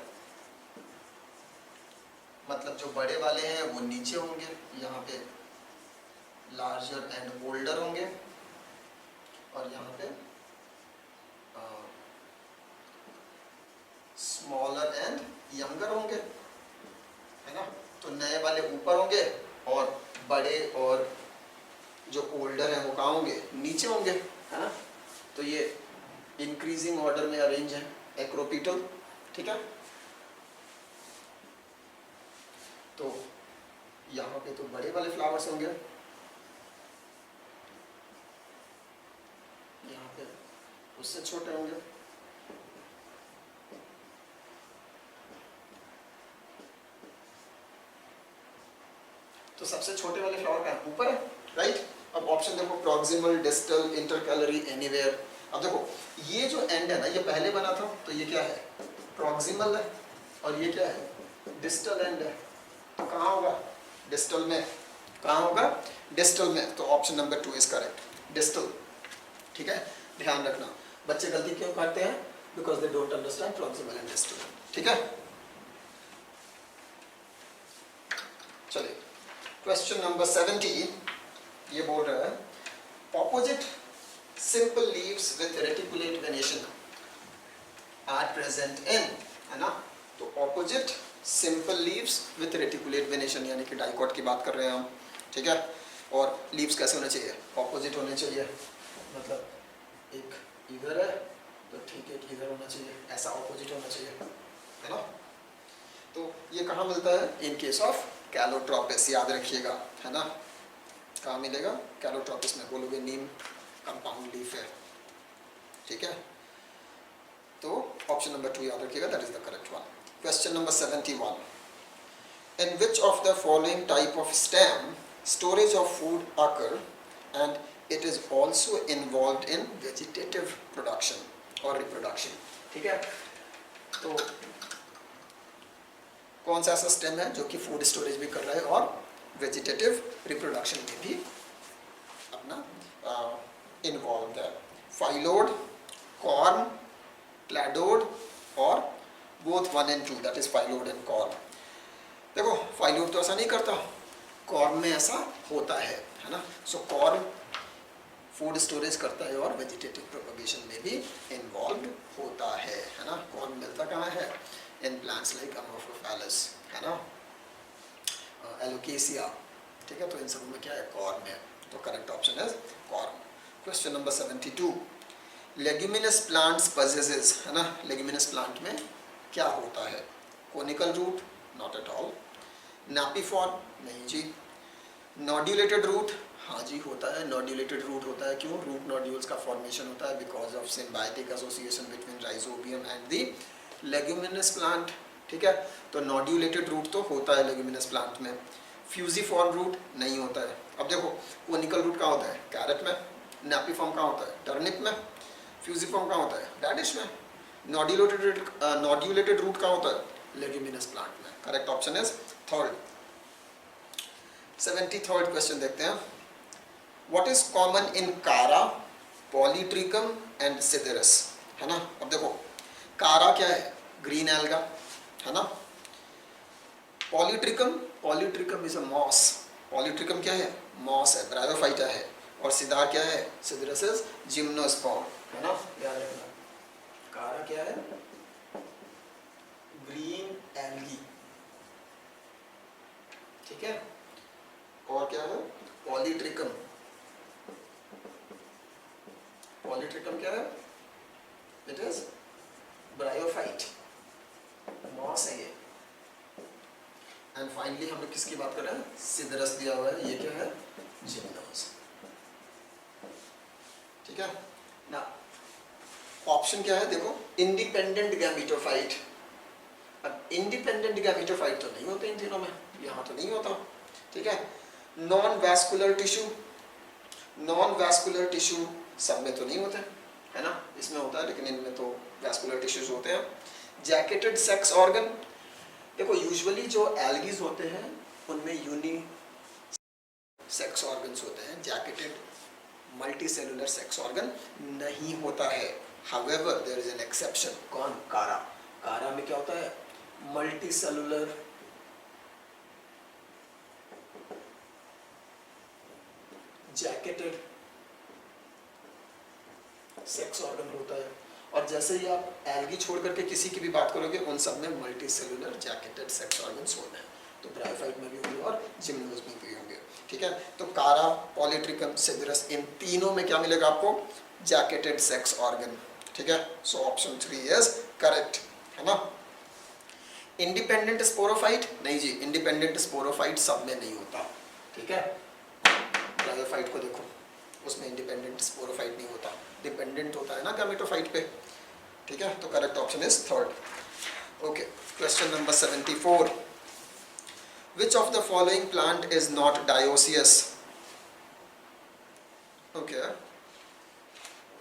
मतलब जो बड़े वाले हैं वो नीचे होंगे, यहाँ पे लार्जर एंड ओल्डर होंगे, और यहाँ पे स्मॉलर एंड यंगर होंगे, है ना। तो नए वाले ऊपर होंगे और बड़े और जो ओल्डर हैं वो कहाँ होंगे, नीचे होंगे, है ना। तो ये इंक्रीजिंग ऑर्डर में अरेंज है एक्रोपीटल, ठीक है। तो यहाँ पे तो बड़े वाले फ्लावर्स होंगे, यहाँ पे उससे छोटे होंगे, तो सबसे छोटे वाले फ्लावर का ऊपर है, राइट। अब ऑप्शन देखो, प्रॉक्सिमल, डिस्टल, इंटरकैलरी, एनीवेयर। अब देखो ये जो एंड है ना, ये पहले बना था, तो ये क्या है, प्रॉक्सिमल है, और ये क्या है, डिस्टल एंड है। तो कहाँ होगा, डिस्टल में। कहाँ होगा, डिस्टल में। तो option number 2 is correct, distal. ठीक है, ध्यान रखना, बच्चे गलती क्यों करते हैं, because they don't understand proximal and distal. ठीक है, चलिए क्वेश्चन नंबर 70 ये बोल रहा है, opposite simple leaves with reticulate venation are present in, है ना। तो opposite simple leaves with reticulate venation, यानी कि डाइकॉट की बात कर रहे हैं हम। ठीक है, और लीव्स कैसे होने चाहिए, ऑपोजिट होने चाहिए, मतलब एक इधर है तो ठीक है, इधर होना चाहिए, ऐसा ऑपोजिट होना चाहिए, है ना। तो ये कहाँ मिलता है, इन केस ऑफ कैलोट्रोपिस, याद रखिएगा, है ना। कहाँ मिलेगा, कैलोट्रोपिस में, बोलोगे नीम कंपाउंड लीफ है। ठीक है, तो ऑप्शन नंबर 2 याद रखिएगा, that is the correct one. Question number 71, in which of the following type of stem storage of food occur and it is also involve in vegetative production और reproduction. ठीक है, तो कौन सा ऐसा स्टेम है जो कि फूड स्टोरेज भी कर रहा है और वेजिटेटिव रिप्रोडक्शन में भी अपना इन्वॉल्व है। फाइलोड, कॉर्न, क्लैडोड और both 1 and 2, that is phyllode and corn. देखो फाइलोड तो ऐसा नहीं करता, कॉर्न में ऐसा होता है ना। सो कॉर्न फूड स्टोरेज करता है और वेजिटेटिव प्रोपगेशन में भी इन्वॉल्व होता है ना। कॉर्न मिलता कहाँ है, इन प्लांट्स लाइक अमोफोफैलस, है ना, एलोकेसिया। ठीक है, तो इन सब में क्या है, कॉर्न है। तो करेक्ट ऑप्शन है corn. Question number 72, leguminous plants possesses, है ना, लेग्यूमिनस प्लांट में क्या होता है, conical root, not at all. Napiform, नहीं जी। नॉड्यूलेटेड रूट, हाँ जी होता है, नॉड्यूलेटेड रूट होता है। क्यों, रूट नॉड्यूल्स का फॉर्मेशन होता है because of symbiotic association between rhizobium and the leguminous plant. ठीक है, तो नॉड्यूलेटेड रूट तो होता है लेग्यूमिनस प्लांट में। फ्यूजिफॉर्म रूट नहीं होता है। अब देखो कोनिकल रूट कहाँ होता है, कैरेट में। नैपीफॉर्म कहाँ होता है, टर्निप में। फ्यूजिफॉर्म कहाँ होता है, रेडिश में। नॉड्यूलेटेड रूट कहाँ होता है, लेग्यूमिनस प्लांट में। Correct option is third. 73rd question देखते हैं, व्हाट इज कॉमन इन कारा, पॉलीट्रिकम एंड सिदरस, है ना। अब देखो कारा क्या है, ग्रीन एल्गा, है ना। पॉलीट्रिकम इज अ मॉस। पॉलीट्रिकम क्या है, मॉस है, ब्रायोफाइटा है। और सिदार क्या है, सिदरस इज जिम्नोस्पर्म, है ना, याद रखना। कारा क्या है, ग्रीन एल्गी। ठीक है, और क्या है, पॉलीट्रिकम। पॉलीट्रिकम क्या है, इट इज ब्रायोफाइट, मॉस है ये। एंड फाइनली हम लोग किसकी बात कर रहे हैं, सिदरस दिया हुआ है, ये क्या है, जिम्नोस। ठीक है ना। ऑप्शन क्या है, देखो इंडिपेंडेंट गैमेटोफाइट। अब इंडिपेंडेंट गैमेटोफाइट तो नहीं होते इन तीनों में, यहाँ तो नहीं होता। ठीक है, non vascular tissue, non vascular tissue सब में तो नहीं होते, है ना, इसमें होता है लेकिन इनमें तो वैस्कुलर टिश्यूज होते हैं। जैकेटेड सेक्स ऑर्गन, देखो यूजुअली जो एल्गीज होते हैं उनमें यूनी सेक्स ऑर्गन्स होते हैं, jacketed multicellular sex organ नहीं होता है। However there is an exception, कौन, कारा। कारा में क्या होता है, multicellular jacketed sex organ होता है। और जैसे ही आप एल्गी छोड़ करके किसी की भी बात करोगे उन सब में multi cellular jacketed sex organs होते हैं। तो ब्रायोफाइट में भी होंगे और जिम्नोस में भी होंगे। ठीक है, तो कारा, पॉलीट्रिकम, सिदरस, इन तीनों में क्या मिलेगा आपको, जैकेटेड सेक्स ऑर्गन। ठीक है, सो ऑप्शन 3 इज करेक्ट, है ना। इंडिपेंडेंट स्पोरोफाइट, नहीं जी, इंडिपेंडेंट स्पोरोफाइट सब में नहीं होता। ठीक है, ब्रायोफाइट को देखो, उसमें इंडिपेंडेंट स्पोरोफाइट नहीं होता, डिपेंडेंट होता है ना गैमेटोफाइट पे। ठीक है, तो correct option is third. Okay, question number 74, which of the following plant is not dioecious? Okay,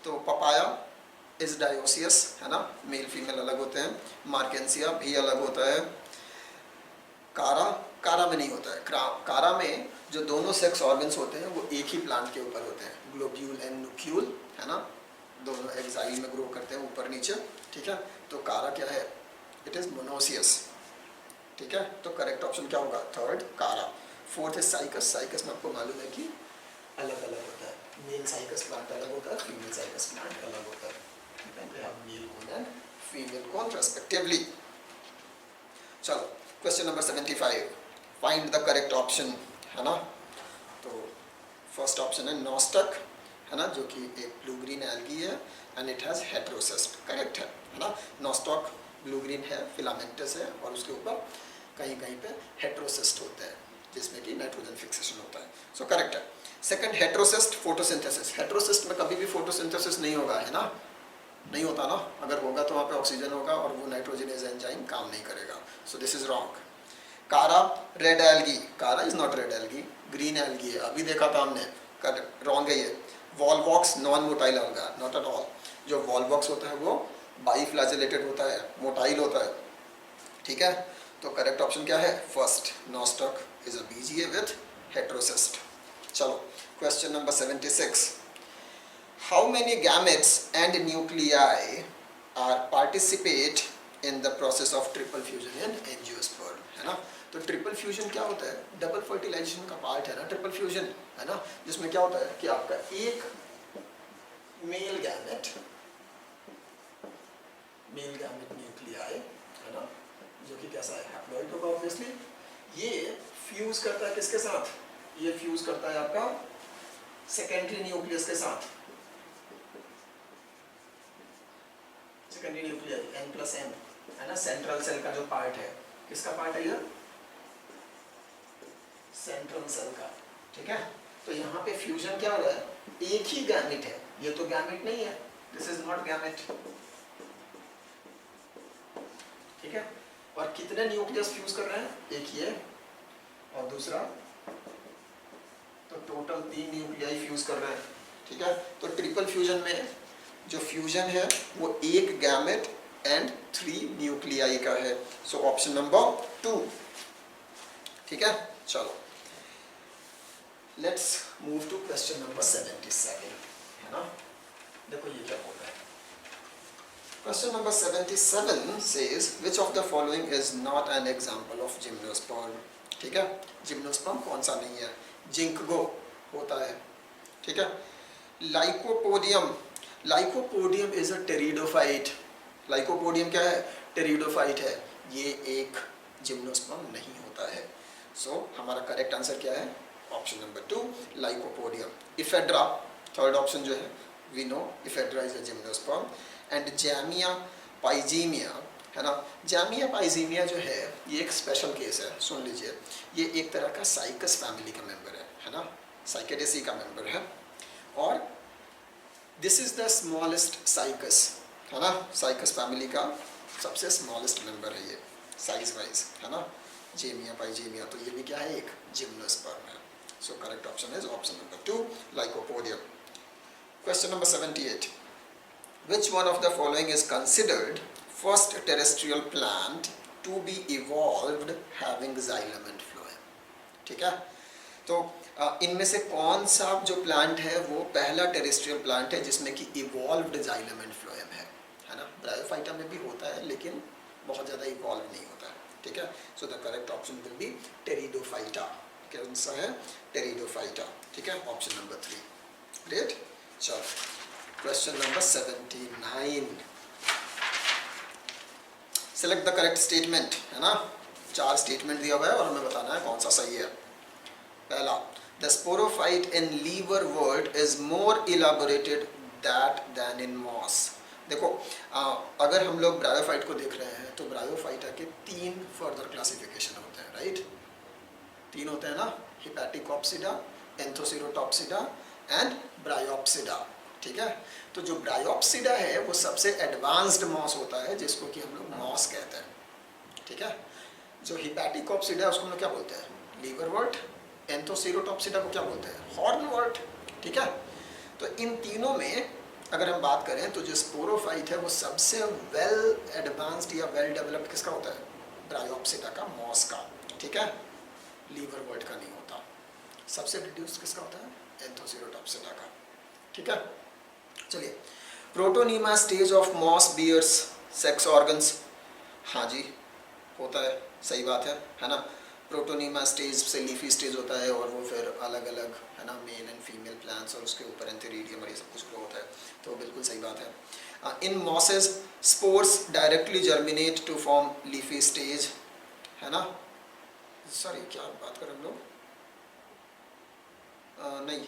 तो पपाया इज डायोसियस, है ना, मेल फीमेल अलग होते हैं। मार्केंसिया भी अलग होता है। कारा, कारा में नहीं होता है। कारा में जो दोनों सेक्स ऑर्गन्स होते हैं वो एक ही प्लांट के ऊपर होते हैं, ग्लोब्यूल एंड न्यूक्यूल, है ना, दोनों एक्साइल में ग्रो करते हैं ऊपर नीचे, ठीक है। तो कारा क्या है? इट इज मोनोसियस, ठीक है। तो करेक्ट ऑप्शन क्या होगा? थर्ड, कारा। Fourth is cycas. साइकस में आपको मालूम है कि अलग अलग होता है, मेल साइकस प्लांट अलग होता है, फीमेल साइकस प्लांट अलग होता है, male cone and female cone respectively. चलो question number 75, find the correct option, है ना। तो फर्स्ट ऑप्शन है नॉस्टक, है ना, जो कि एक ब्लू ग्रीन एल्गी है and it has heterocyst, correct है ना। नॉस्टॉक ब्लू ग्रीन है, फिलामेंटस है और उसके ऊपर कहीं कहीं पे हेटेरोसिस्ट होते हैं जिसमें कि नाइट्रोजन फिक्सेशन होता है, सो करेक्ट है। Second, heterocyst photosynthesis. हेटेरोसिस्ट में कभी भी फोटोसिंथेसिस नहीं होगा, है ना, नहीं होता ना। अगर होगा तो वहाँ पे ऑक्सीजन होगा और वो नाइट्रोजनेज एंजाइम काम नहीं करेगा, सो दिस इज रॉन्ग। कारा, रेड एल्गी। कारा is not red algae, green algae है, अभी देखा था हमने, रॉन्ग है ये। Volvox non motile alga, not at all. जो वॉलवॉक्स होता है वो बाइफ्लैजेलेटेड होता है, मोटाइल होता है, ठीक है। तो करेक्ट ऑप्शन क्या है? First, nostoc is a BGA with heterocyst. चलो question number 76, how many gametes and nuclei are participate in the process of triple fusion in angiosperm, है ना। तो ट्रिपल फ्यूजन क्या होता है? डबल फर्टिलाइजेशन का पार्ट है ना ट्रिपल फ्यूजन, है ना, जिसमें क्या होता है कि आपका एक मेल गैमेट न्यूक्लियाई, है ना, जो कि कैसा है? हैप्लॉइड होगा ऑब्वियसली। ये फ्यूज करता है किसके साथ? ये फ्यूज करता है आपका सेकेंडरी न्यूक्लियस के साथ। सेकेंडरी न्यूक्लियस N+N, है ना, सेंट्रल सेल का जो पार्ट है, किसका पार्ट है ये? सेंट्रल सेल का, ठीक है। तो यहाँ पे फ्यूजन क्या हो रहा है? एक ही गैमेट है, ये तो गैमेट नहीं है, दिस इज नॉट गैमेट, ठीक है। और कितने न्यूक्लियस फ्यूज कर रहे हैं? एक ही है और दूसरा, तो टोटल 3 न्यूक्लियाई फ्यूज कर रहे हैं, ठीक है। तो ट्रिपल फ्यूजन में जो फ्यूजन है वो एक गैमेट एंड 3 न्यूक्लियाई का है, सो ऑप्शन नंबर 2, ठीक है। चलो let's move to question number 77, है ना। देखो ये क्या बोल रहा है। Question number 77 says which of the following is not an example of gymnosperm, ठीक है। जिम्नोस्पर्म कौन सा नहीं है? जिंकगो होता है, ठीक है। Lycopodium, lycopodium is a pteridophyte. Lycopodium क्या है? टेरिडोफाइट है, ये एक जिम्नोस्पर्म नहीं होता है। सो हमारा करेक्ट आंसर क्या है? Option number 2, lycopodium. Ephedra, third option जो है, we know ephedra is a gymnosperm. And zamia pygmaea, है ना, जैमिया पाइजीमिया जो है ये एक स्पेशल केस है, सुन लीजिए। ये एक तरह का साइकस फैमिली का मेंबर है ना, साइकेडेसी का मेंबर है। और this is the smallest cycas, है ना, साइकस फैमिली का सबसे स्मॉलेस्ट मेंबर है ये साइज वाइज, है ना, जेमिया पाइजेमिया। तो ये भी क्या है? एक जिम्नोस्पर्म है। So correct option is option number 2, lycopodium. Question number 78, which one of the following is considered first terrestrial plant to be evolved having xylem and phloem, ठीक है। तो इनमें से कौन सा जो प्लांट है वो पहला टेरेस्ट्रियल प्लांट है जिसमें कि इवॉल्व्ड जाइलम एंड फ्लोएम है ना। ब्रायोफाइटा में भी होता है लेकिन बहुत ज़्यादा इवॉल्व नहीं होता है, ठीक है। So the correct option will be pteridophyta. कौन सा है? टेरिडोफाइटा, ठीक है, ऑप्शन नंबर 3। ग्रेट। चलो question number 79, select the correct statement, है ना। 4 स्टेटमेंट दिया हुआ है और हमें बताना है कौन सा सही है। पहला, the sporophyte in liverwort is more elaborated that than in moss. देखो अगर हम लोग ब्रायोफाइट को देख रहे हैं तो ब्रायोफाइटा के 3 फर्दर क्लासिफिकेशन होते हैं, राइट। 3 होते हैं ना, हिपैटिकोप्सिडा, एंथोसिरोटॉप्सिडा एंड ब्रायोप्सिडा, ठीक है। तो जो ब्रायोप्सिडा है वो सबसे एडवांस्ड मॉस होता है जिसको कि हम लोग मॉस कहते हैं, ठीक है। जो हिपैटिकोप्सिडा है उसको हम लोग क्या बोलते हैं? लीवरवर्ट। एंथोसेरोटॉप्सिडा को क्या बोलते हैं? हॉर्नवर्ट। ठीक है, तो इन तीनों में अगर हम बात करें तो जो स्पोरोफाइट है वो सबसे वेल एडवांस्ड या वेल डेवलप्ड किसका होता है? ब्रायोप्सिडा का, मॉस का। ठीक है, लीवरवर्ट का नहीं होता। सबसे रिड्यूस किसका होता है? एंथोसेरोटॉप्सिडा का। ठीक है, चलिए, protonema stage of moss bears sex organs. हाँ जी, होता है, सही बात है ना। प्रोटोनीमा स्टेज से लीफी स्टेज होता है और वो फिर अलग अलग है ना, मेल एंड फीमेल प्लांट्स और उसके ऊपर एंथेरिडियम और ये सब कुछ ग्रो होता है, तो बिल्कुल सही बात है। In mosses spores directly germinate to form leafy stage, है ना। सॉरी, क्या बात करें हम लोग? नहीं,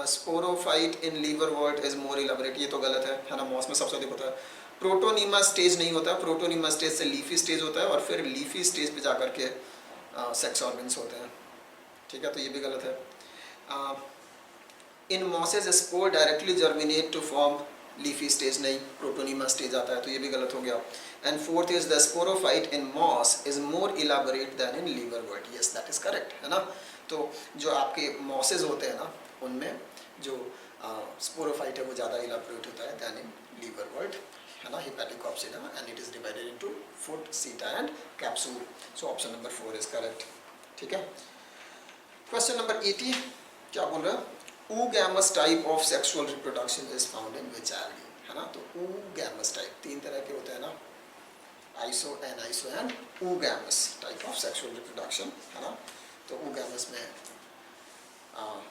sporophyte in liverwort is more elaborate, ये तो गलत है ना। मॉस में सबसे अधिक होता है। प्रोटोनीमा स्टेज नहीं होता, प्रोटोनीमा स्टेज से लीफी स्टेज होता है और फिर लीफी स्टेज पे जाकर के सेक्स ऑर्गन्स होते हैं। ठीक है, तो ये भी गलत है। In mosses spore directly germinate to form leafy stage, नहीं, प्रोटोनीमा स्टेज आता है, तो ये भी गलत हो गया। And fourth is the sporophyte in moss is more elaborate than in liverwort. Yes, that is correct, है ना। तो जो आपके मॉसेज होते हैं ना, उनमें जो स्पोरोफाइट है वो ज़्यादा इलाबोरेट होता है देन इन लीवरवर्ट, है ना। Hepaticopsida and it is divided into foot, seta and capsule. So option number 4 is correct. ठीक है, क्वेश्चन नंबर 80 क्या बोल रहा है? oogamous type of sexual reproduction is found in which algae, है ना। तो oogamous type 3 तरह के होते हैं ना, iso, aniso and oogamous type of sexual reproduction, है ना। तो oogamous में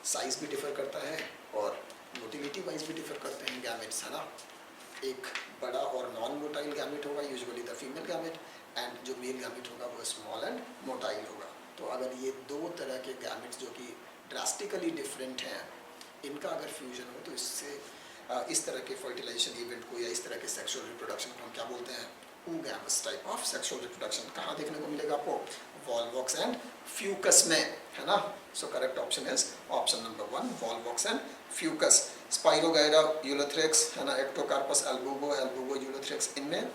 साइज भी डिफर करता है और मोटिलिटी वाइज भी डिफर करते हैं गैमेट्स, है ना। एक बड़ा और नॉन मोटाइल गैमेट होगा, usually the female gamete, and जो मेल गैमेट होगा वो स्मॉल एंड मोटाइल होगा। तो अगर ये दो तरह के गैमेट्स जो कि ड्रास्टिकली डिफरेंट हैं, इनका अगर फ्यूजन हो तो इससे इस तरह के फर्टिलाइजेशन इवेंट को या इस तरह के सेक्सुअल रिप्रोडक्शन को हम क्या बोलते हैं? oogamous type of sexual reproduction. कहाँ देखने को मिलेगा आपको? वॉल्वॉक्स एंड फ्यूकस में, है ना। सो correct option is option number 1, Volvox and Fucus. Spirogyra, Ulothrix, है ना, एक्टोकार्पस, एल्बुबो, एल्बुबो यूलोथ्रिक्स, इनमें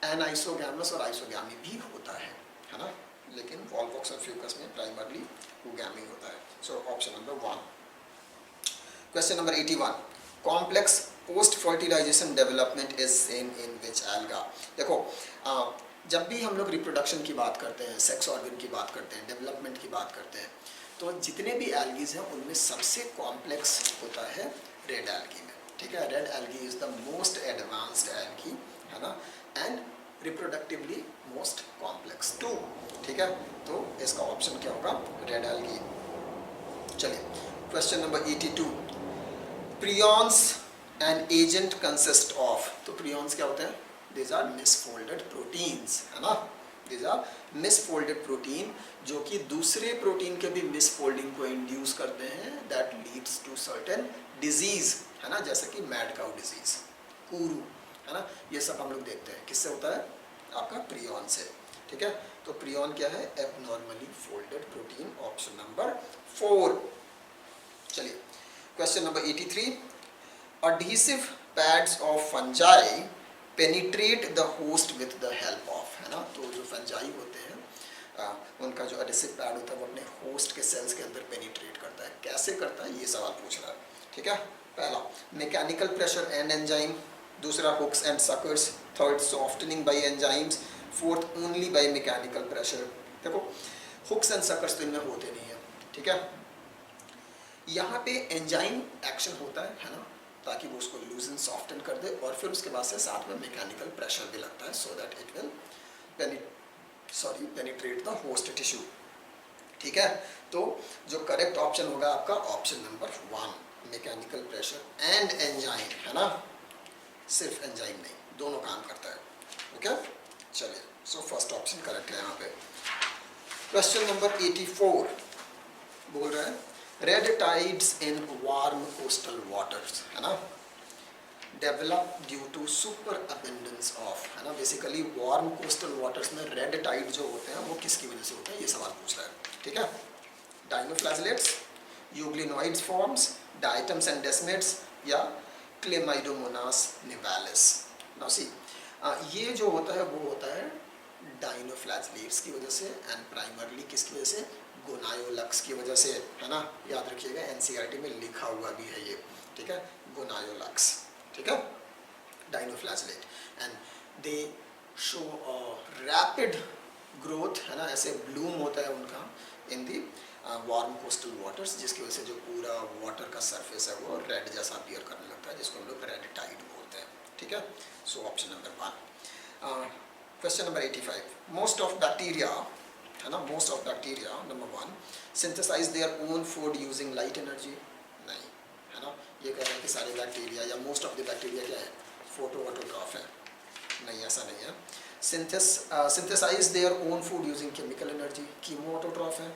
एनाइसोगैमस और आइसोगैमी भी होता है ना। लेकिन वॉल्वॉक्स और फ्यूकस में प्राइमरली oogaming होता है। So option number 1। Question number 81, complex post fertilization development is same in which alga. देखो, जब भी हम लोग रिप्रोडक्शन की बात करते हैं, सेक्स ऑर्गन की बात करते हैं, डेवलपमेंट की बात करते हैं, तो जितने भी एल्गीज हैं उनमें सबसे कॉम्प्लेक्स होता है रेड एल्गी में। ठीक है, red algae is the most advanced algae, है ना, and reproductively most complex too. ठीक है, तो इसका ऑप्शन क्या होगा? Red algae. चलिए, question number 82, prions and agent consist of. तो प्रियॉन्स क्या होते हैं? दीज आर मिसफोल्डेड प्रोटीन्स, है ना। दीज आर मिसफोल्डेड प्रोटीन जो कि दूसरे प्रोटीन के भी मिसफोल्डिंग को इंड्यूस करते हैं, that leads to certain disease, है ना, जैसे कि मैड काउ डिजीज, कूरू, है ना। ये सब हम लोग देखते हैं किससे होता है? आपका प्रियॉन से। ठीक है, तो प्रियॉन क्या है? Abnormally folded protein, option number 4। चलिए, question number 83, adhesive pads of fungi penetrate the host with the help of, है ना। तो जो फंजाई होते हैं उनका जो एडिसिव पैड होता है वो अपने होस्ट के सेल्स के अंदर पेनिट्रेट करता है। कैसे करता है, ये सवाल पूछ रहा है। ठीक है, पहला मैकेनिकल प्रेशर एंड एंजाइम, दूसरा hooks and suckers, third softening by enzymes, fourth only by mechanical pressure. देखो, हुक्स एंड सकर्स तो इनमें होते नहीं है। ठीक है, यहाँ पे एंजाइम एक्शन होता है ना, ताकि वो उसको लूजन सॉफ्टन कर दे, और फिर उसके बाद से साथ में मैकेनिकल प्रेशर भी लगता है, so that it will penetrate the host tissue. ठीक है, तो जो करेक्ट ऑप्शन होगा आपका option number 1, mechanical pressure and enzyme, है ना, सिर्फ एंजाइम नहीं, दोनों काम करता है। ओके, चलिए, सो फर्स्ट ऑप्शन करेक्ट है यहाँ पे। क्वेश्चन नंबर 84 बोल रहा है, red tides in warm coastal waters, है ना, develop due to super abundance of, है ना। बेसिकली वार्म कोस्टल वाटर्स में रेड टाइड जो होते हैं वो किसकी वजह से होते हैं, ये सवाल पूछ रहा है। ठीक है, dinoflagellates, euglenoids forms, diatoms and डेस्मेट्स, या क्लेमाइडोमोनास निवालिस। नाउ सी, ये जो होता है वो होता है डाइनोफ्लैजेलेट्स की वजह से, एंड प्राइमरली किसकी वजह से, गोनायोलक्स की वजह से, है ना, याद रखिएगा एनसीईआरटी में लिखा हुआ भी है ये, ठीक है, गोनायोलक्स, ठीक है, dinoflagellate, and they show rapid growth, है ना, ऐसे ब्लूम होता है उनका in the warm coastal waters, जिसकी वजह से जो पूरा वाटर का सरफेस है वो रेड जैसा अपीयर करने लगता है, जिसको हम लोग रेड टाइड बोलते हैं, ठीक है। So option number 1। Question number 85, most of bacteria, है ना, most of bacteria, number 1, synthesize their own food using light energy, नहीं, है ना, ये कह रहे हैं कि सारे बैक्टीरिया या मोस्ट ऑफ द बैक्टीरिया क्या है, फोटोऑटोट्रॉफ है, नहीं, ऐसा नहीं है। Synthesize their own food using chemical energy, chemoautotroph है।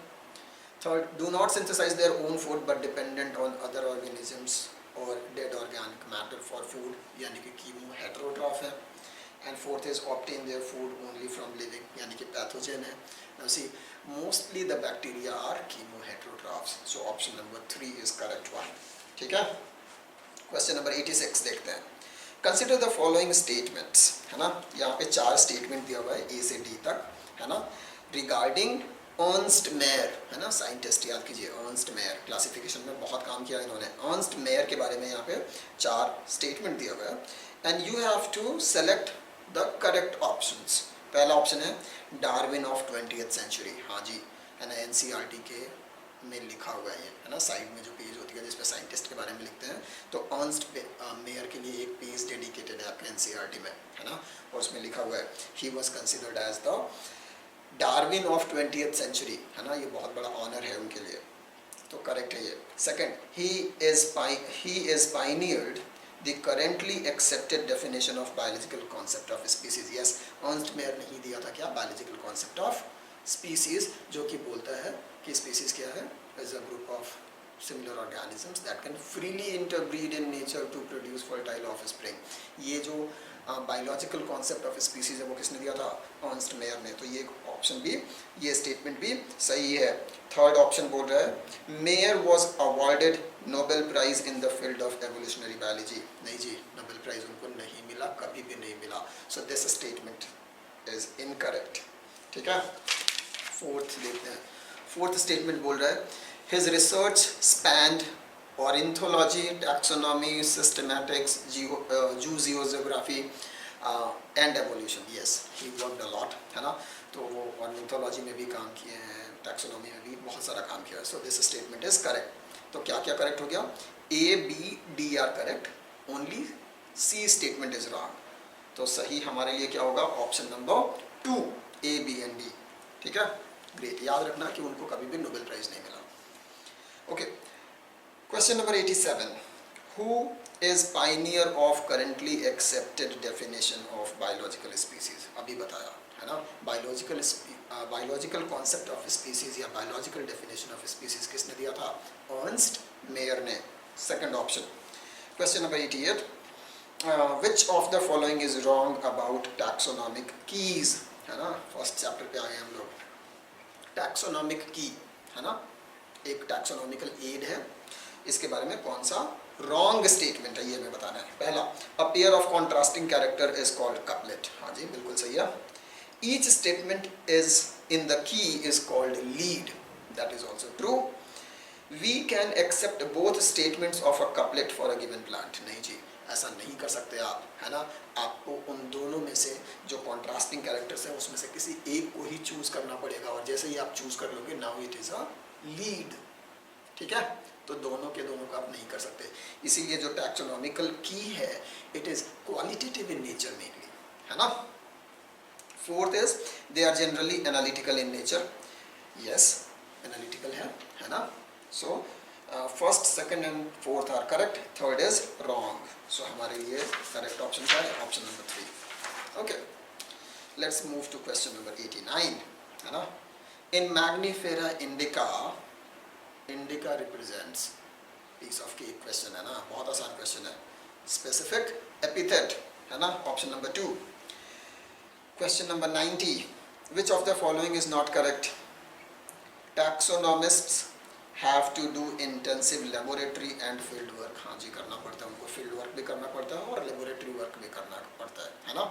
Third, do not synthesize their own food but dependent on other organisms और dead organic matter for food, यानी कि कीमो हेटेरोट्रॉफ है। And fourth is obtain their food only from living, यानी कि pathogen है। Now see, mostly the bacteria are chemoheterotrophs, so option number 3 is correct one, ठीक है। Question number 86 देखते हैं। कंसिडर द फॉलोइंग स्टेटमेंट्स, है ना, यहाँ पे 4 स्टेटमेंट दिया हुआ है ए से डी तक, है ना, रिगार्डिंग अर्नस्ट मेयर, है ना, साइंटिस्ट, याद कीजिए अर्नस्ट मेयर, क्लासिफिकेशन में बहुत काम किया इन्होंने, अर्नस्ट मेयर के बारे में यहाँ पे 4 स्टेटमेंट दिया हुआ है, and you have to select the correct options. पहला ऑप्शन है डार्विन ऑफ 20th सेंचुरी, हाँ जी, है ना, एनसीईआरटी के में लिखा हुआ है ना, साइड में जो पेज होती है जिसपे साइंटिस्ट के बारे में लिखते हैं, तो अर्नस्ट मेयर के लिए एक पेज डेडिकेटेड है आपके एनसीईआरटी में, है ना, और उसमें लिखा हुआ है he was considered as the Darwin of 20th century, है ना, ये बहुत बड़ा ऑनर है उनके लिए, तो करेक्ट है ये। Second, he is pioneered the currently accepted definition of biological concept of species. Yes, Ernst Mayr ने ही दिया था क्या, biological concept of species, जो कि बोलता है कि species क्या है, is a group of similar organisms that can freely interbreed in nature to produce fertile offspring. ये जो बायोलॉजिकल कॉन्सेप्ट ऑफ स्पीसीज है वो किसने दिया था, अर्नस्ट मेयर ने, तो ये ऑप्शन भी, ये स्टेटमेंट भी सही है। थर्ड ऑप्शन बोल रहा है Mayr was awarded Nobel prize in the field of evolutionary biology, नहीं जी, नोबेल प्राइज उनको नहीं मिला, कभी भी नहीं मिला, so this statement is incorrect, ठीक है। फोर्थ देखते हैं, फोर्थ स्टेटमेंट बोल रहा है his research spend ornithology, taxonomy, systematics, zoogeography and evolution. Yes, he worked a lot, है ना, तो वो ornithology में भी काम किए हैं, taxonomy में भी बहुत सारा काम किया है, so this statement is correct. तो क्या क्या करेक्ट हो गया, A, B, D are correct, only C statement is wrong. तो सही हमारे लिए क्या होगा, option number 2, A, B and D, ठीक है, ग्रेट। याद रखना कि उनको कभी भी नोबेल प्राइज नहीं मिला। Okay, question number 87, who is pioneer of currently accepted definition of biological species? अभी बताया, है ना, बायोलॉजिकल कॉन्सेप्ट ऑफ स्पीसीज या बायोलॉजिकल डेफिनेशन ऑफ स्पीसीज किसने दिया था, अर्नस्ट मेयर ने, second option. Question number 88, which of the following is wrong about taxonomic keys, है ना, फर्स्ट चैप्टर पे आए हम लोग, टैक्सोनॉमिक की, है ना, एक टैक्सोनॉमिकल एड है, इसके बारे में कौन सा रॉन्ग स्टेटमेंट है ये हमें बताना है। पहला, a pair of contrasting character is called couplet, हाँ जी बिल्कुल सही है। Each statement is in the key is called lead, that is also true. We can accept both statements of a couplet for a given plant, नहीं जी, ऐसा नहीं कर सकते आप, है ना, आपको उन दोनों में से जो कॉन्ट्रास्टिंग कैरेक्टर्स हैं उसमें से किसी एक को ही चूज करना पड़ेगा, और जैसे ही आप चूज कर लोगे now it is a lead, ठीक है, तो दोनों के दोनों का आप नहीं कर सकते, इसीलिए जो टैक्सोनॉमिकल की है it is qualitative in nature mainly, है ना। Fourth is they are generally analytical in nature, yes analytical है ना, so first, second and fourth are correct, third is wrong, so हमारे लिए करेक्ट ऑप्शन क्या है, option number 3। Okay, let's move to question number 89, है ना। In mangifera indica, indica represents piece of cake, question है ना, बहुत आसान क्वेश्चन है, स्पेसिफिक एपिथेट, है ना, option number 2। Question number 90, which of the following is not correct, taxonomists have to do intensive laboratory and field work, हाँ जी करना पड़ता है उनको, फील्ड वर्क भी करना पड़ता है और लेबोरेटरी वर्क भी करना पड़ता है ना।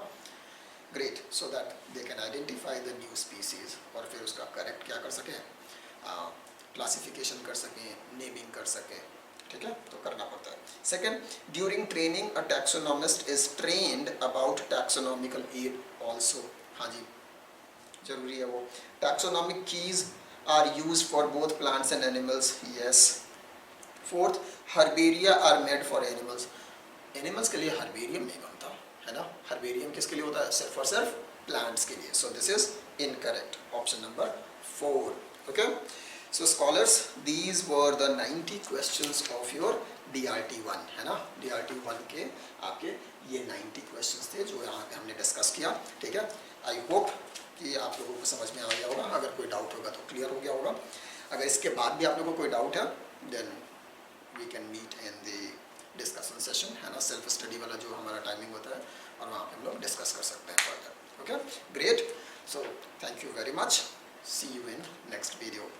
Great, so that they can identify the new species और फिर उसका करेक्ट क्या कर सकें, क्लासिफिकेशन कर सकें, नेमिंग कर सकें, ठीक है, तो करना पड़ता है. Second, during training a taxonomist is trained about taxonomical aid also. हाँ जी, जरूरी है वो. Taxonomic keys are use for both plants and animals. Yes. Fourth, herbaria are made for animals. Animals के लिए हर्बेरियम नहीं बनता है ना, हर्बेरियम किसके लिए होता है, सिर्फ और सिर्फ प्लांट्स के लिए. सो this is incorrect, option number 4. Okay, so scholars, these were the 90 questions of your DRT1 है ना. DRT1 के आपके ये 90 questions थे जो यहाँ पे हमने डिस्कस किया. ठीक है, आई होप कि आप लोगों को समझ में आ गया होगा. अगर कोई डाउट होगा तो क्लियर हो गया होगा. अगर इसके बाद भी आप लोगों को कोई डाउट है then we can meet in the discussion session है ना, सेल्फ स्टडी वाला जो हमारा टाइमिंग होता है, और वहाँ पे हम लोग डिस्कस कर सकते हैं further. Okay, great. So thank you very much. See you in next video.